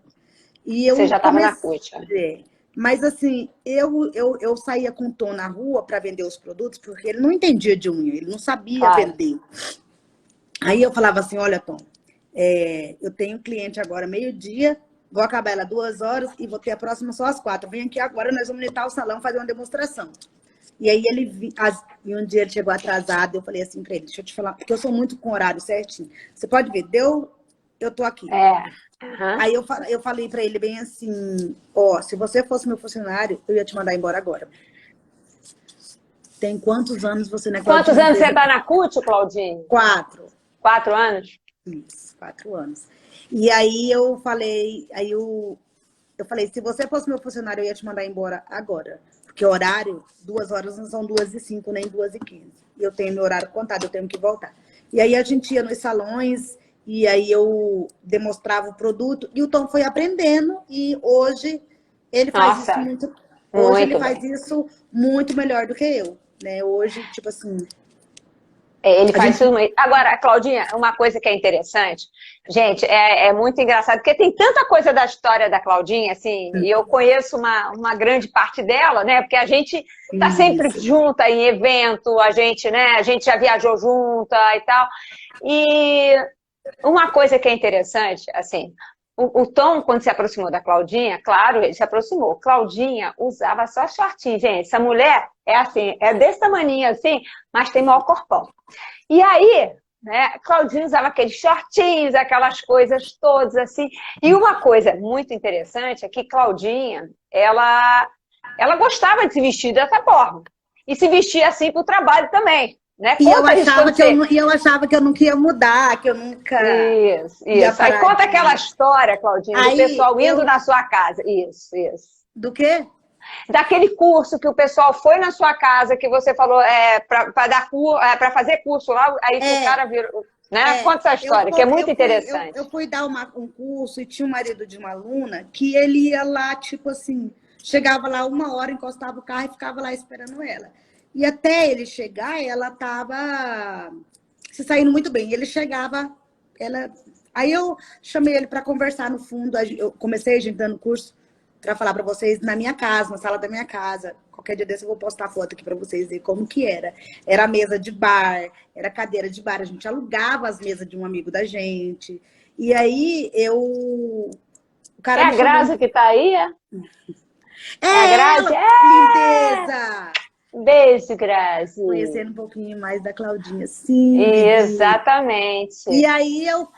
E Você eu já estava na CUT. comecei. Mas assim, eu saía com o Tom na rua para vender os produtos, porque ele não entendia de unha, ele não sabia Claro. vender. Aí eu falava assim, olha, Tom, eu tenho um cliente agora meio-dia, vou acabar ela 2 horas e vou ter a próxima só às 4. Vem aqui agora, nós vamos limpar o salão, fazer uma demonstração. E aí e um dia ele chegou atrasado, eu falei assim para ele, deixa eu te falar, porque eu sou muito com horário certinho. Você pode ver, eu tô aqui. Uhum. Aí eu falei para ele bem assim, se você fosse meu funcionário, eu ia te mandar embora agora. Tem quantos anos você, né, Claudinha? Quantos anos você está na CUT, Claudinho? 4. 4 anos? Isso, 4 anos. E aí eu falei, se você fosse meu funcionário, eu ia te mandar embora agora. Porque o horário, 2 horas não são 2h05, nem 2h15. E eu tenho meu horário contado, eu tenho que voltar. E aí a gente ia nos salões, e aí eu demonstrava o produto, e o Tom foi aprendendo, e hoje ele faz Nossa, isso muito... Hoje muito ele faz bem. isso muito melhor do que eu, né? Hoje, tipo assim... Ele faz tudo isso. Agora, Claudinha, uma coisa que é interessante, gente, é muito engraçado, porque tem tanta coisa da história da Claudinha, assim, e eu conheço uma grande parte dela, né? Porque a gente tá sempre junta em evento, a gente já viajou junta e tal. E uma coisa que é interessante, assim, o Tom, quando se aproximou da Claudinha, claro, ele se aproximou. Claudinha usava só shortinho, gente. Essa mulher é assim, é desse tamanhinho assim, mas tem maior corpão. E aí, né, Claudinha usava aqueles shortinhos, aquelas coisas todas assim. E uma coisa muito interessante é que Claudinha, ela gostava de se vestir dessa forma. E se vestia assim para o trabalho também. Né? E eu achava que eu nunca ia mudar, que eu nunca Isso. ia Aí parar conta aquela história, Claudinha, do pessoal indo na sua casa. Isso. Do quê? Daquele curso que o pessoal foi na sua casa, que você falou para fazer curso lá, aí que o cara virou. Né? Conta essa história, que é muito interessante. Eu fui dar um curso e tinha um marido de uma aluna que ele ia lá, tipo assim, chegava lá 1 hora, encostava o carro e ficava lá esperando ela. E até ele chegar, ela estava se saindo muito bem. Ele chegava, aí eu chamei ele para conversar no fundo. Eu comecei a gente dando curso para falar para vocês na minha casa, na sala da minha casa. Qualquer dia desse eu vou postar foto aqui para vocês verem como que era. Era mesa de bar, era cadeira de bar. A gente alugava as mesas de um amigo da gente. E aí o cara é a Grazi que tá aí, é? É a Grazi? Lindeza! Beijo, Grazi. Conhecendo um pouquinho mais da Claudinha. Sim, exatamente. E aí eu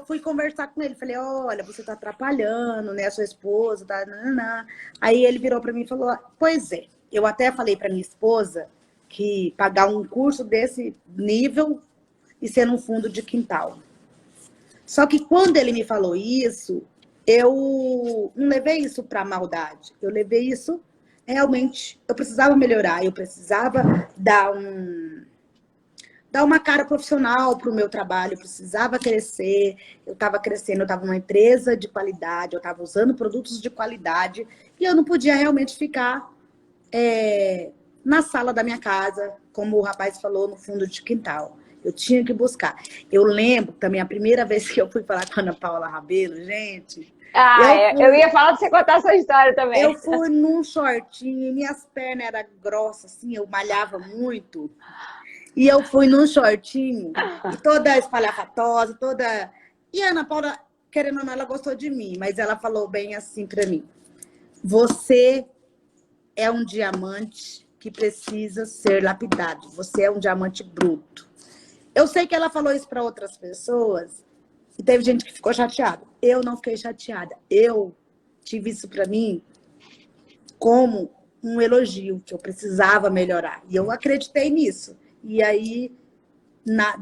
fui conversar com ele. Falei, olha, você tá atrapalhando, né? A sua esposa, tá... Nanana. Aí ele virou para mim e falou, pois é. Eu até falei para minha esposa que pagar um curso desse nível e ser num fundo de quintal. Só que quando ele me falou isso, eu não levei isso para maldade. Eu levei isso realmente eu precisava melhorar, eu precisava dar uma cara profissional para o meu trabalho, eu precisava crescer, eu estava crescendo, eu estava numa empresa de qualidade, eu estava usando produtos de qualidade e eu não podia realmente ficar na sala da minha casa, como o rapaz falou, no fundo de quintal. Eu tinha que buscar. Eu lembro também, a primeira vez que eu fui falar com a Ana Paula Rabelo, gente, Eu ia falar pra você contar essa história também. eu fui num shortinho, minhas pernas eram grossas, assim, eu malhava muito. E eu fui num shortinho, e toda espalhafatosa, toda... E a Ana Paula, querendo ou não, ela gostou de mim, mas ela falou bem assim pra mim. Você é um diamante que precisa ser lapidado. Você é um diamante bruto. Eu sei que ela falou isso para outras pessoas, e teve gente que ficou chateada. Eu não fiquei chateada. Eu tive isso para mim como um elogio, que eu precisava melhorar. E eu acreditei nisso. E aí,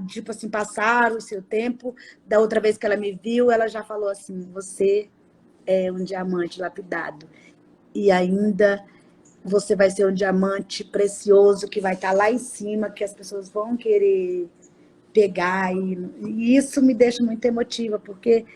tipo assim, passaram o seu tempo. Da outra vez que ela me viu, ela já falou assim, você é um diamante lapidado. E ainda você vai ser um diamante precioso que vai estar lá em cima, que as pessoas vão querer pegar. E isso me deixa muito emotiva, porque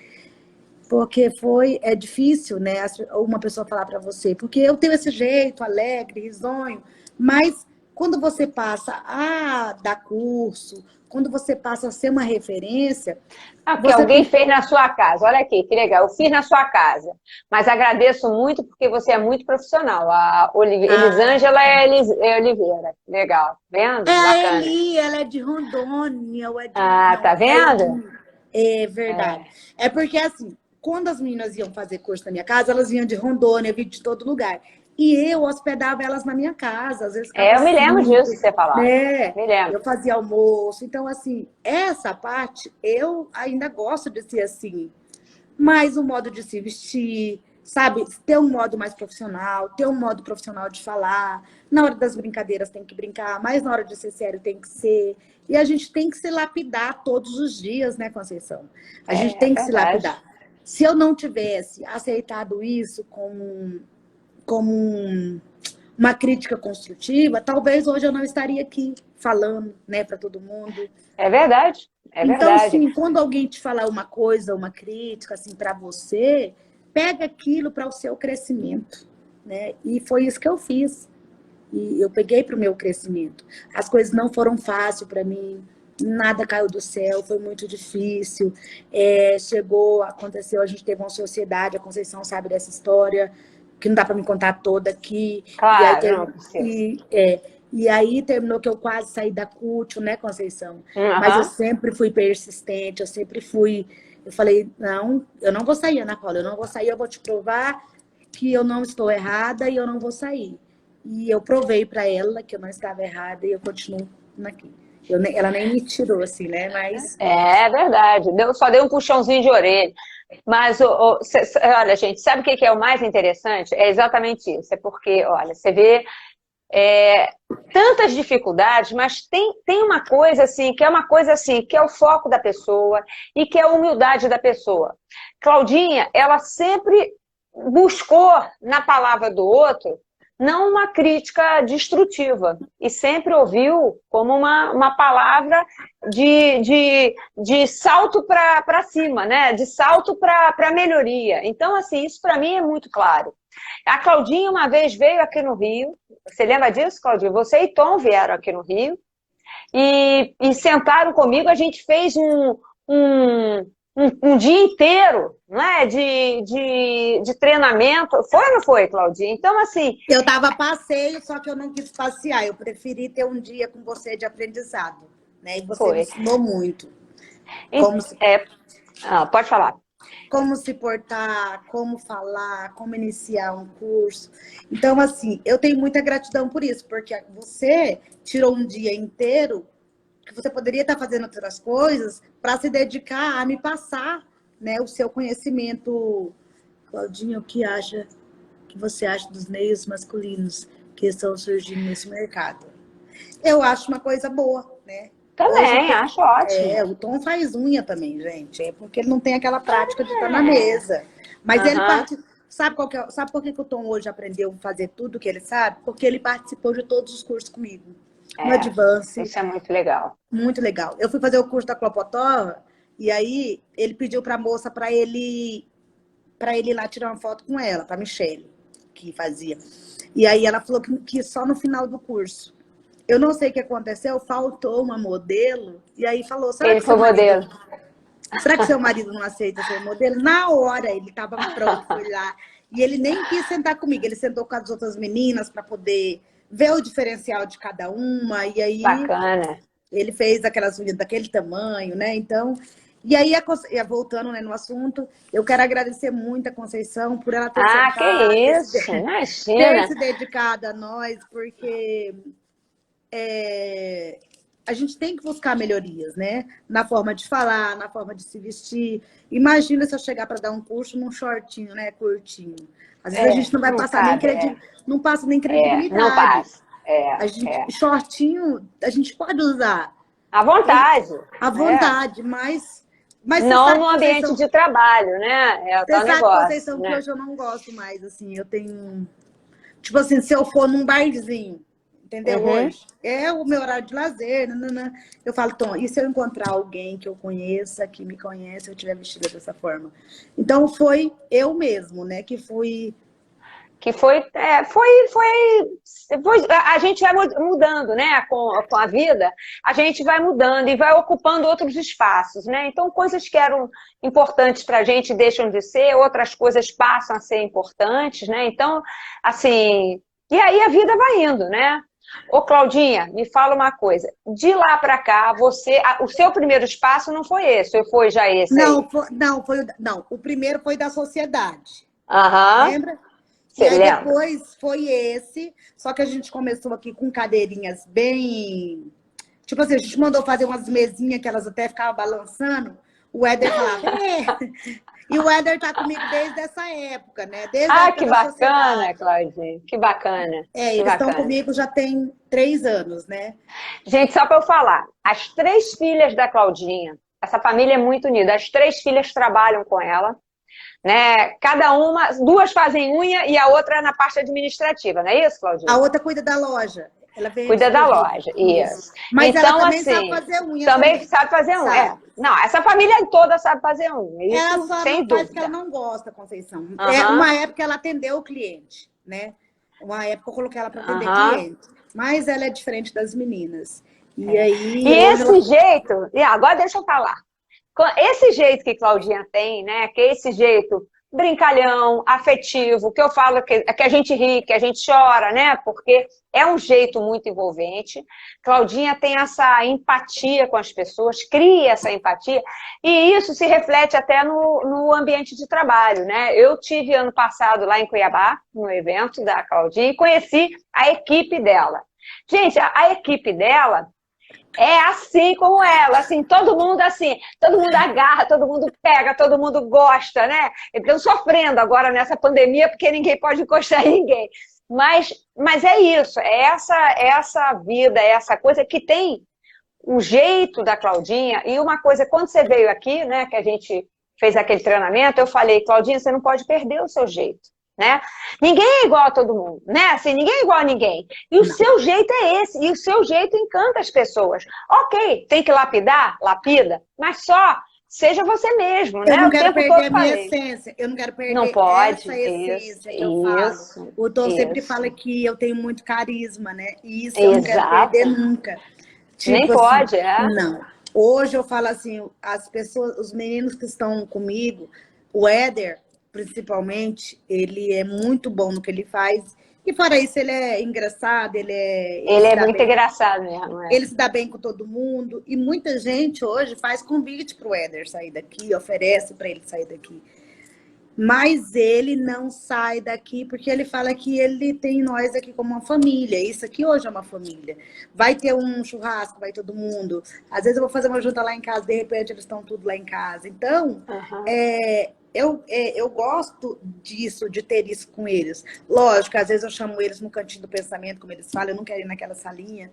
é difícil, né, uma pessoa falar para você, porque eu tenho esse jeito alegre, risonho, mas quando você passa a dar curso, quando você passa a ser uma referência, Que você alguém tem... fez na sua casa. Olha aqui, que legal. Eu fiz na sua casa. Mas agradeço muito porque você é muito profissional. A Elisângela é Oliveira. Legal. Vendo? É a Bacana. Eli, ela é de Rondônia, ou é de... Tá Não, a vendo? Eli, é verdade. É porque, assim, quando as meninas iam fazer curso na minha casa, elas vinham de Rondônia, vinham de todo lugar. E eu hospedava elas na minha casa, às vezes ficava Eu me lembro disso cinco, que você falava. né? Me lembro. Eu fazia almoço. Então, assim, essa parte, eu ainda gosto de ser assim. Mas o modo de se vestir, sabe? Ter um modo mais profissional, ter um modo profissional de falar. Na hora das brincadeiras tem que brincar, mas na hora de ser sério tem que ser. E a gente tem que se lapidar todos os dias, né, Conceição? A gente É tem que se verdade. lapidar. Se eu não tivesse aceitado isso como uma crítica construtiva, talvez hoje eu não estaria aqui falando, né, para todo mundo. É verdade. É Então, verdade. assim, quando alguém te falar uma coisa, uma crítica, assim, para você, pega aquilo para o seu crescimento, né? E foi isso que eu fiz. E eu peguei para o meu crescimento. As coisas não foram fáceis para mim, nada caiu do céu, foi muito difícil. Aconteceu, a gente teve uma sociedade, a Conceição sabe dessa história, que não dá para me contar toda aqui. E aí, Claro, não precisa. e aí terminou que eu quase saí da CUT, né, Conceição? Mas eu Aham. sempre fui persistente, eu sempre fui... Eu falei, não, eu não vou sair, Ana Paula, eu não vou sair, eu vou te provar que eu não estou errada e eu não vou sair. E eu provei para ela que eu não estava errada e eu continuo aqui. Ela nem me tirou, assim, né? Mas É verdade. Só deu um puxãozinho de orelha. Mas, olha, gente, sabe o que é o mais interessante? É exatamente isso. É porque, olha, você vê tantas dificuldades, mas tem uma coisa assim, que é uma coisa assim, que é o foco da pessoa e que é a humildade da pessoa. Claudinha, ela sempre buscou na palavra do outro não uma crítica destrutiva, e sempre ouviu como uma palavra de salto para cima, né? De salto para melhoria. Então, assim, isso para mim é muito claro. A Claudinha uma vez veio aqui no Rio, você lembra disso, Claudinha? Você e Tom vieram aqui no Rio e sentaram comigo, a gente fez um dia inteiro, né, de treinamento. Foi ou não foi, Claudinha? Então, assim... eu tava a passeio, só que eu não quis passear. Eu preferi ter um dia com você de aprendizado, né? E você me Foi. ensinou muito. Como se, Pode falar. como se portar, como falar, como iniciar um curso. Então, assim, eu tenho muita gratidão por isso, porque você tirou um dia inteiro que você poderia estar fazendo outras coisas para se dedicar a me passar, né, o seu conhecimento. Claudinha, que você acha dos meios masculinos que estão surgindo nesse mercado? Eu acho uma coisa boa, né? Hoje Também, acho ótimo. o Tom faz unha também, gente. É porque ele não tem aquela prática de estar na mesa. Mas ele Aham. Sabe por que que o Tom hoje aprendeu a fazer tudo que ele sabe? Porque ele participou de todos os cursos comigo. No Advance. Isso é muito legal. Muito legal. Eu fui fazer o curso da Clopotova e aí ele pediu para a moça para ele ir lá tirar uma foto com ela, para a Michelle, que fazia. E aí ela falou que só no final do curso. Eu não sei o que aconteceu, faltou uma modelo e aí falou... Ele foi modelo. Será que seu marido não aceita ser modelo? Na hora ele estava pronto, foi lá. E ele nem quis sentar comigo, ele sentou com as outras meninas para poder ver o diferencial de cada uma. E aí bacana. Ele fez aquelas unhas daquele tamanho, né? Então, e aí, voltando, né, no assunto, eu quero agradecer muito a Conceição por ela ter sentado, que isso, imagina. Ter se dedicado a nós, porque a gente tem que buscar melhorias, né? Na forma de falar, na forma de se vestir. Imagina se eu chegar para dar um curso num shortinho, né? Curtinho. Às vezes a gente não vai passar nem credibilidade. Não passa nem credibilidade. Não passa. Shortinho, a gente pode usar. À vontade. À vontade, mas não no ambiente de trabalho, né? É o tal negócio. Conceição, que hoje eu não gosto mais, assim. Eu tenho... Tipo assim, se eu for num barzinho, entendeu? Hoje é o meu horário de lazer, nanana. Eu falo, Tom, e se eu encontrar alguém que eu conheça, que me conhece, eu estiver vestida dessa forma? Então, foi eu mesmo, né? Que foi a gente vai mudando, né, com a vida, a gente vai mudando e vai ocupando outros espaços, né, então coisas que eram importantes para a gente deixam de ser, outras coisas passam a ser importantes, né, então, assim, e aí a vida vai indo, né. Ô, Claudinha, me fala uma coisa, de lá para cá, o seu primeiro espaço não foi esse, ou foi já esse aí? Não, o primeiro foi da sociedade, lembra? E aí depois foi esse, só que a gente começou aqui com cadeirinhas bem... Tipo assim, a gente mandou fazer umas mesinhas que elas até ficavam balançando. O Éder falava, E o Éder tá comigo desde essa época, né? Desde a época que bacana, Claudinha, que bacana. Eles estão comigo já tem 3 anos, né? Gente, só para eu falar, as 3 filhas da Claudinha, essa família é muito unida, as 3 filhas trabalham com ela, né? Cada uma, 2 fazem unha e a outra na parte administrativa, não é isso, Claudinha? A outra cuida da loja. Ela cuida da loja, isso. Mas então, ela também sabe fazer unha. Também sabe fazer unha. Não, essa família toda sabe fazer unha. Isso, ela só sem não dúvida. faz porque ela não gosta, Conceição. Uma época ela atendeu o cliente, né? Uma época eu coloquei ela para atender cliente. Mas ela é diferente das meninas. E aí... E esse jeito... E agora deixa eu falar. Esse jeito que Claudinha tem, né? Que é esse jeito brincalhão, afetivo, que eu falo que a gente ri, que a gente chora, né? Porque é um jeito muito envolvente. Claudinha tem essa empatia com as pessoas, cria essa empatia, e isso se reflete até no ambiente de trabalho, né? Eu tive ano passado lá em Cuiabá, no evento da Claudinha, e conheci a equipe dela. Gente, a equipe dela é assim como ela, assim, todo mundo agarra, todo mundo pega, todo mundo gosta, né? Estão sofrendo agora nessa pandemia porque ninguém pode encostar em ninguém. Mas é isso, é essa vida, é essa coisa que tem o jeito da Claudinha. E uma coisa, quando você veio aqui, né, que a gente fez aquele treinamento, eu falei, Claudinha, você não pode perder o seu jeito. Né? Ninguém é igual a todo mundo, né? Assim, ninguém é igual a ninguém. E o seu jeito é esse, e o seu jeito encanta as pessoas. Ok, tem que lapida, mas só seja você mesmo, né? Eu não quero perder a minha essência, eu não quero perder essa essência que eu falo. O Tom sempre fala que eu tenho muito carisma, né? E isso eu não quero perder nunca. Nem pode, Não. Hoje eu falo assim, as pessoas, os meninos que estão comigo, o Éder, principalmente, ele é muito bom no que ele faz. E fora isso, ele é engraçado, ele é muito engraçado mesmo. Ele se dá bem com todo mundo. E muita gente hoje faz convite para o Éder sair daqui, oferece para ele sair daqui. Mas ele não sai daqui porque ele fala que ele tem nós aqui como uma família. Isso aqui hoje é uma família. Vai ter um churrasco, vai todo mundo. Às vezes eu vou fazer uma junta lá em casa, de repente eles estão tudo lá em casa. Então, eu gosto disso, de ter isso com eles. Lógico, às vezes eu chamo eles no cantinho do pensamento, como eles falam, eu não quero ir naquela salinha.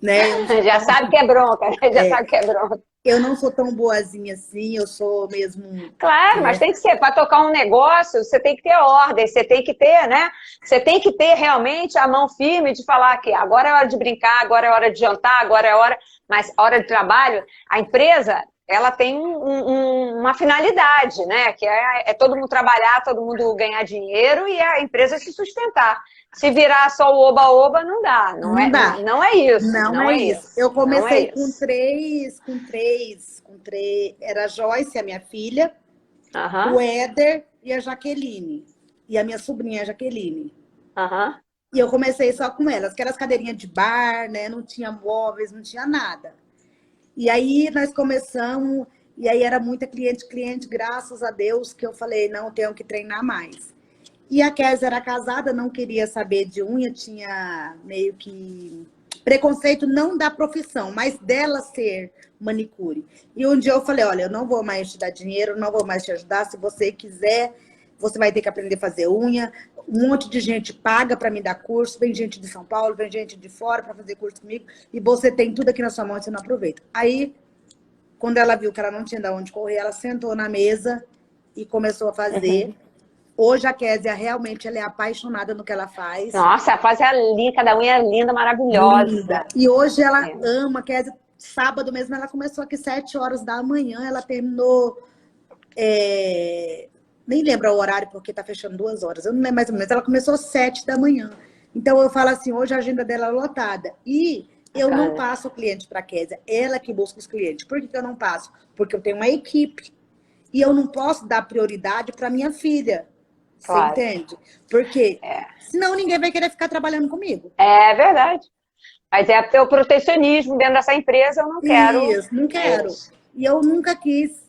Né? Já sabe que é bronca, sabe que é bronca. Eu não sou tão boazinha assim, eu sou mesmo... Claro, mas tem que ser. Para tocar um negócio, você tem que ter ordem, você tem que ter, né? Você tem que ter realmente a mão firme de falar que agora é hora de brincar, agora é hora de jantar, agora é hora... Mas hora de trabalho, a empresa, ela tem uma finalidade, né? Que é todo mundo trabalhar, todo mundo ganhar dinheiro e a empresa se sustentar. Se virar só o oba-oba, não dá. Não dá. Não é isso. Não é isso. Eu comecei com três. Era a Joyce, a minha filha, Uhum. o Éder e a Jaqueline. E a minha sobrinha, a Jaqueline. Uhum. E eu comecei só com elas, que eram as cadeirinhas de bar, né? Não tinha móveis, não tinha nada. E aí nós começamos, e aí era muita cliente, graças a Deus, que eu falei, não, tenho que treinar mais. E a Kézia era casada, não queria saber de unha, tinha meio que preconceito não da profissão, mas dela ser manicure. E um dia eu falei, olha, eu não vou mais te dar dinheiro, não vou mais te ajudar, se você quiser, você vai ter que aprender a fazer unha. Um monte de gente paga para me dar curso, vem gente de São Paulo, vem gente de fora para fazer curso comigo, e você tem tudo aqui na sua mão e você não aproveita. Aí, quando ela viu que ela não tinha de onde correr, ela sentou na mesa e começou a fazer. Hoje a Kézia realmente ela é apaixonada no que ela faz. Nossa, faz a linha, cada unha é linda, maravilhosa. Linda. E hoje ela ama a Kézia. Sábado mesmo ela começou aqui 7 horas da manhã, ela terminou... nem lembro o horário, porque tá fechando 2 horas. Eu não lembro mais ou menos. Ela começou às 7 da manhã. Então, eu falo assim, hoje a agenda dela é lotada. E eu não passo o cliente para a Kézia. Ela que busca os clientes. Por que eu não passo? Porque eu tenho uma equipe. E eu não posso dar prioridade para minha filha. Claro. Você entende? Porque senão ninguém vai querer ficar trabalhando comigo. É verdade. Mas é ter o protecionismo dentro dessa empresa, eu não quero. Isso, não quero. E eu nunca quis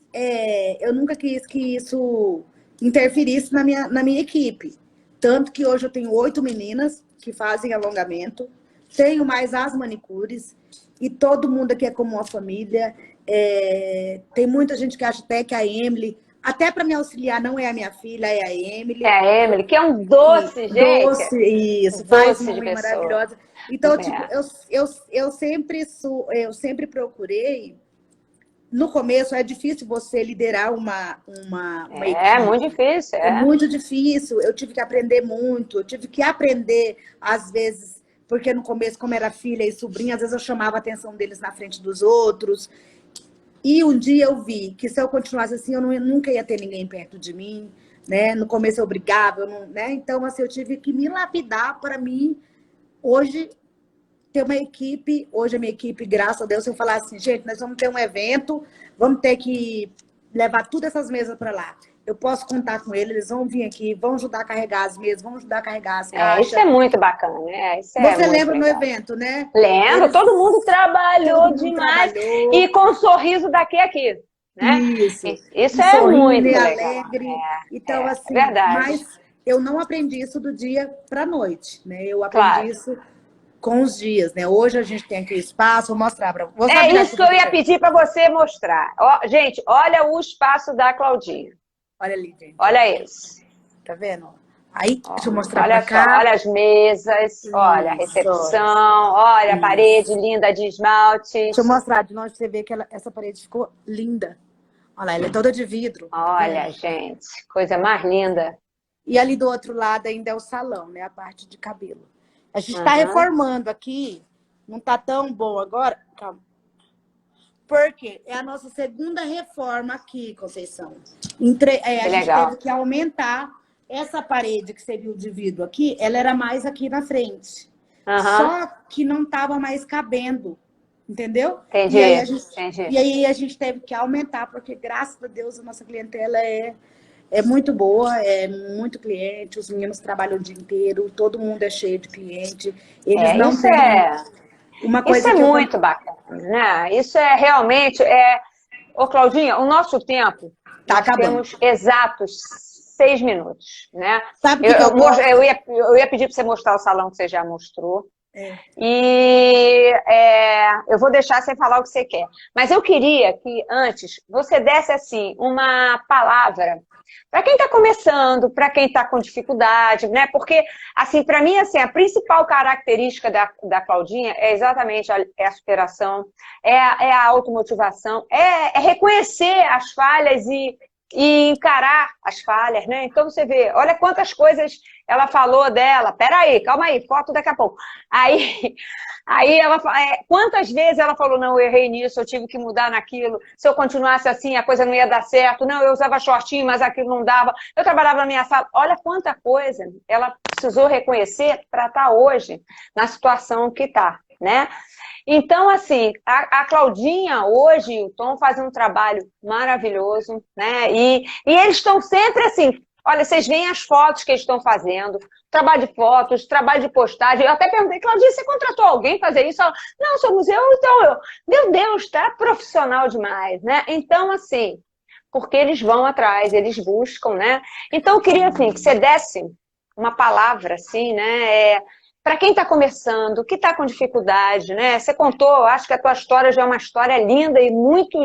que isso interferisse na minha equipe. Tanto que hoje eu tenho 8 meninas que fazem alongamento, tenho mais as manicures, e todo mundo aqui é como uma família. Tem muita gente que acha até que a Emily, até para me auxiliar, não é a minha filha, é a Emily. É a Emily, que é um doce, gente. Doce, isso, faz uma unha maravilhosa. Então, tipo, eu sempre procurei. No começo é difícil você liderar uma equipe. É muito difícil. É muito difícil. Eu tive que aprender muito. Eu tive que aprender, às vezes, porque no começo, como era filha e sobrinha, às vezes eu chamava a atenção deles na frente dos outros. E um dia eu vi que se eu continuasse assim, eu nunca ia ter ninguém perto de mim, né? No começo eu brigava, né? Então, assim, eu tive que me lapidar para mim, hoje, ter uma equipe. Hoje a minha equipe, graças a Deus, se eu falar assim, gente, nós vamos ter um evento, vamos ter que levar todas essas mesas para lá. Eu posso contar com eles vão vir aqui, vão ajudar a carregar as mesas, vão ajudar a carregar as caixas. Isso é muito bacana, né? Você lembra no evento, né? Lembro, todo mundo trabalhou demais. E com um sorriso daqui a aqui. Né? Isso é muito legal. Alegre. Então, assim, verdade. Mas eu não aprendi isso do dia para a noite, né? Eu aprendi isso com os dias, né? Hoje a gente tem aqui espaço, vou mostrar para você. É isso que eu ia pedir para você mostrar. Ó, gente, olha o espaço da Claudinha. Olha ali, gente. Olha isso. Tá vendo? Aí, deixa eu mostrar pra cá. Olha as mesas, olha a recepção, olha a parede linda de esmaltes. Deixa eu mostrar de longe pra você ver que essa parede ficou linda. Olha lá, ela é toda de vidro. Olha, gente, coisa mais linda. E ali do outro lado ainda é o salão, né? A parte de cabelo. A gente tá reformando aqui, não tá tão bom agora. Calma. Porque é a nossa segunda reforma aqui, Conceição. A gente teve que aumentar essa parede que você viu de vidro aqui, ela era mais aqui na frente. Só que não estava mais cabendo, entendeu? Entendi, e aí a gente teve que aumentar, porque graças a Deus a nossa clientela é muito boa, é muito cliente, os meninos trabalham o dia inteiro, todo mundo é cheio de cliente. Eles não têm... Uma coisa isso é muito bacana, né? Isso é realmente... Ô, Claudinha, o nosso tempo... Tá acabando. Temos exatos 6 minutos, né? Sabe o que eu ia pedir para você mostrar o salão que você já mostrou. E eu vou deixar você falar o que você quer. Mas eu queria que antes você desse assim uma palavra para quem está começando, para quem está com dificuldade, né? Porque, assim, para mim, assim, a principal característica da Claudinha é exatamente a superação, é a automotivação, é reconhecer as falhas e encarar as falhas, né? Então você vê, olha quantas coisas ela falou dela. Peraí, calma aí, foto daqui a pouco. Aí ela, quantas vezes ela falou, não, eu errei nisso, eu tive que mudar naquilo, se eu continuasse assim, a coisa não ia dar certo, não, eu usava shortinho, mas aquilo não dava, eu trabalhava na minha sala. Olha quanta coisa ela precisou reconhecer para estar hoje na situação que está, né? Então, assim, a Claudinha hoje e o Tom fazem um trabalho maravilhoso, né? E eles estão sempre assim, olha, vocês veem as fotos que eles estão fazendo, trabalho de fotos, trabalho de postagem. Eu até perguntei, Claudinha, você contratou alguém para fazer isso? Ela, não, sou museu, então meu Deus, tá profissional demais, né? Então, assim, porque eles vão atrás, eles buscam, né? Então, eu queria, assim, que você desse uma palavra, assim, né? Para quem está começando, que está com dificuldade, né? Você contou, acho que a tua história já é uma história linda e muito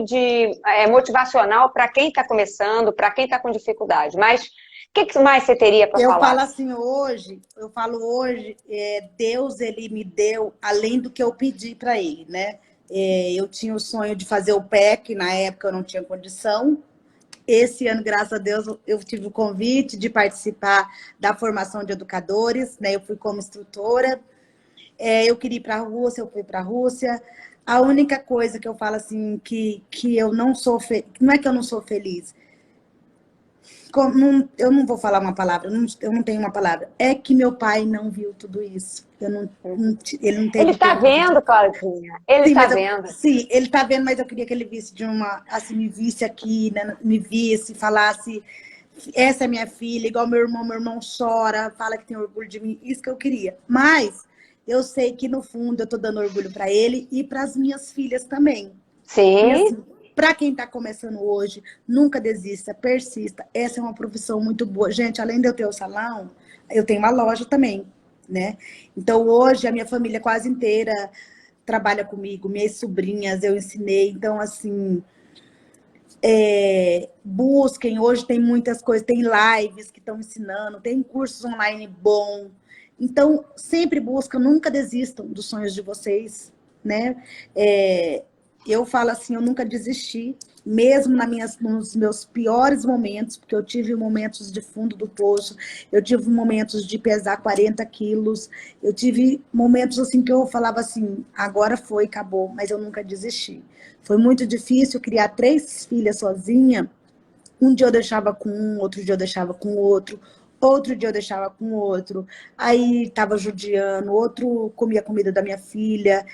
motivacional para quem está começando, para quem está com dificuldade. Mas o que mais você teria para falar? Eu falo assim hoje, Deus, ele me deu além do que eu pedi para ele, né? Eu tinha o sonho de fazer o PEC, na época eu não tinha condição. Esse ano, graças a Deus, eu tive o convite de participar da formação de educadores, né? Eu fui como instrutora. Eu queria ir para a Rússia, eu fui para a Rússia. A única coisa que eu falo assim, que eu não sou feliz, não é que eu não sou feliz, eu não vou falar uma palavra, eu não tenho uma palavra. É que meu pai não viu tudo isso. Ele não teve Ele está tempo de... vendo, Claudinha. Ele está vendo. Sim, ele está vendo, mas eu queria que ele visse assim, me visse aqui, né? Me visse, falasse, essa é minha filha, igual meu irmão chora, fala que tem orgulho de mim, isso que eu queria. Mas eu sei que no fundo eu estou dando orgulho para ele e para as minhas filhas também. Sim. E assim, para quem está começando hoje, nunca desista, persista. Essa é uma profissão muito boa. Gente, além de eu ter o salão, eu tenho uma loja também, né? Então, hoje, a minha família quase inteira trabalha comigo, minhas sobrinhas, eu ensinei. Então, assim, busquem. Hoje tem muitas coisas, tem lives que estão ensinando, tem cursos online bom. Então, sempre buscam, nunca desistam dos sonhos de vocês, né? Eu falo assim, eu nunca desisti, mesmo nos meus piores momentos, porque eu tive momentos de fundo do poço, eu tive momentos de pesar 40 quilos, eu tive momentos assim que eu falava assim, agora foi, acabou, mas eu nunca desisti. Foi muito difícil criar 3 filhas sozinha. Um dia eu deixava com um, outro dia eu deixava com outro dia eu deixava com outro, aí tava judiando, outro comia a comida da minha filha.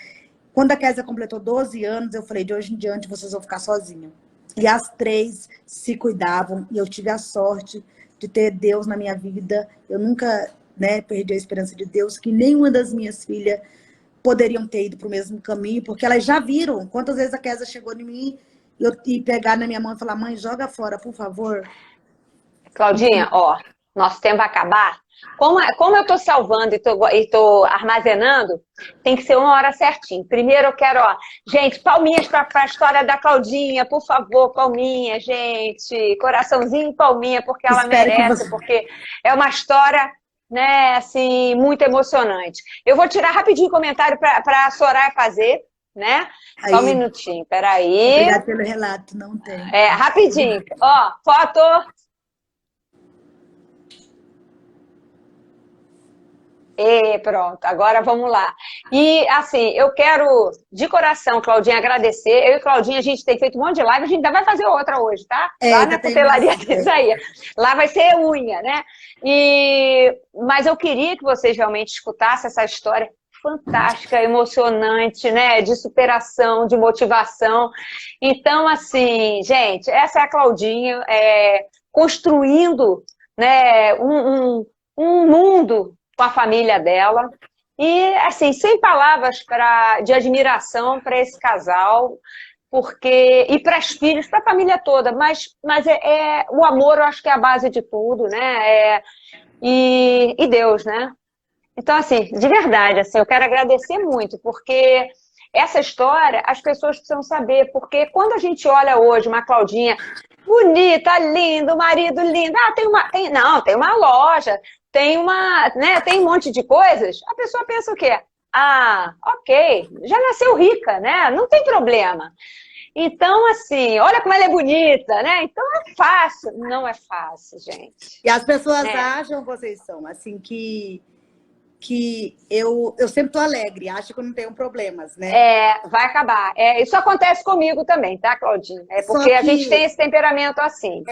Quando a Kézia completou 12 anos, eu falei, de hoje em diante vocês vão ficar sozinhas. E as 3 se cuidavam, e eu tive a sorte de ter Deus na minha vida. Eu nunca, né, perdi a esperança de Deus, que nenhuma das minhas filhas poderiam ter ido para o mesmo caminho, porque elas já viram quantas vezes a Kézia chegou em mim e pegar na minha mão e falar, mãe, joga fora, por favor. Claudinha, ó, nosso tempo vai acabar. Como eu estou salvando e tô armazenando, tem que ser uma hora certinho. Primeiro eu quero, ó, gente, palminhas para a história da Claudinha, por favor, palminha, gente. Coraçãozinho e palminha, porque ela merece, porque é uma história, né, assim, muito emocionante. Eu vou tirar rapidinho o comentário para a Soraya fazer, né? Aí, só um minutinho, peraí. Obrigada pelo relato, não tem. Rapidinho. Ó, foto. E pronto, agora vamos lá. E assim, eu quero de coração, Claudinha, agradecer. Eu e Claudinha, a gente tem feito um monte de live, a gente ainda vai fazer outra hoje, tá? Lá na Cutelaria de Isaías. Lá vai ser unha, né? Mas eu queria que vocês realmente escutassem essa história fantástica, emocionante, né? De superação, de motivação. Então, assim, gente, essa é a Claudinha construindo, né, um mundo com a família dela. E, assim, sem palavras de admiração para esse casal, e para as filhas, para a família toda, mas o amor, eu acho que é a base de tudo, né? E Deus, né? Então, assim, de verdade, assim, eu quero agradecer muito, porque essa história as pessoas precisam saber, porque quando a gente olha hoje uma Claudinha bonita, linda, o marido lindo, tem uma loja, tem uma, né, tem um monte de coisas, a pessoa pensa o quê? Ah, ok, já nasceu rica, né? Não tem problema. Então, assim, olha como ela é bonita, né? Então é fácil. Não é fácil, gente. E as pessoas Né? acham, vocês são, assim, que eu sempre tô alegre, acho que eu não tenho problemas, né? Vai acabar. Isso acontece comigo também, tá, Claudinha? É Só porque a gente tem que esse temperamento assim.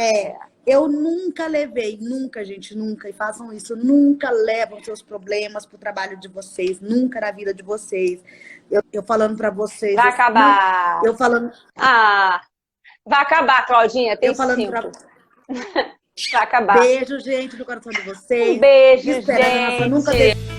eu nunca levei, nunca, gente, nunca, e façam isso, nunca levam seus problemas pro trabalho de vocês, nunca na vida de vocês. Eu falando para vocês, Vai não, acabar. eu falando, Ah, vai acabar, Claudinha. Tem eu falando 5. para Vai acabar. beijo, gente, no coração de Um vocês. beijo, Esperança, nunca deixe gente.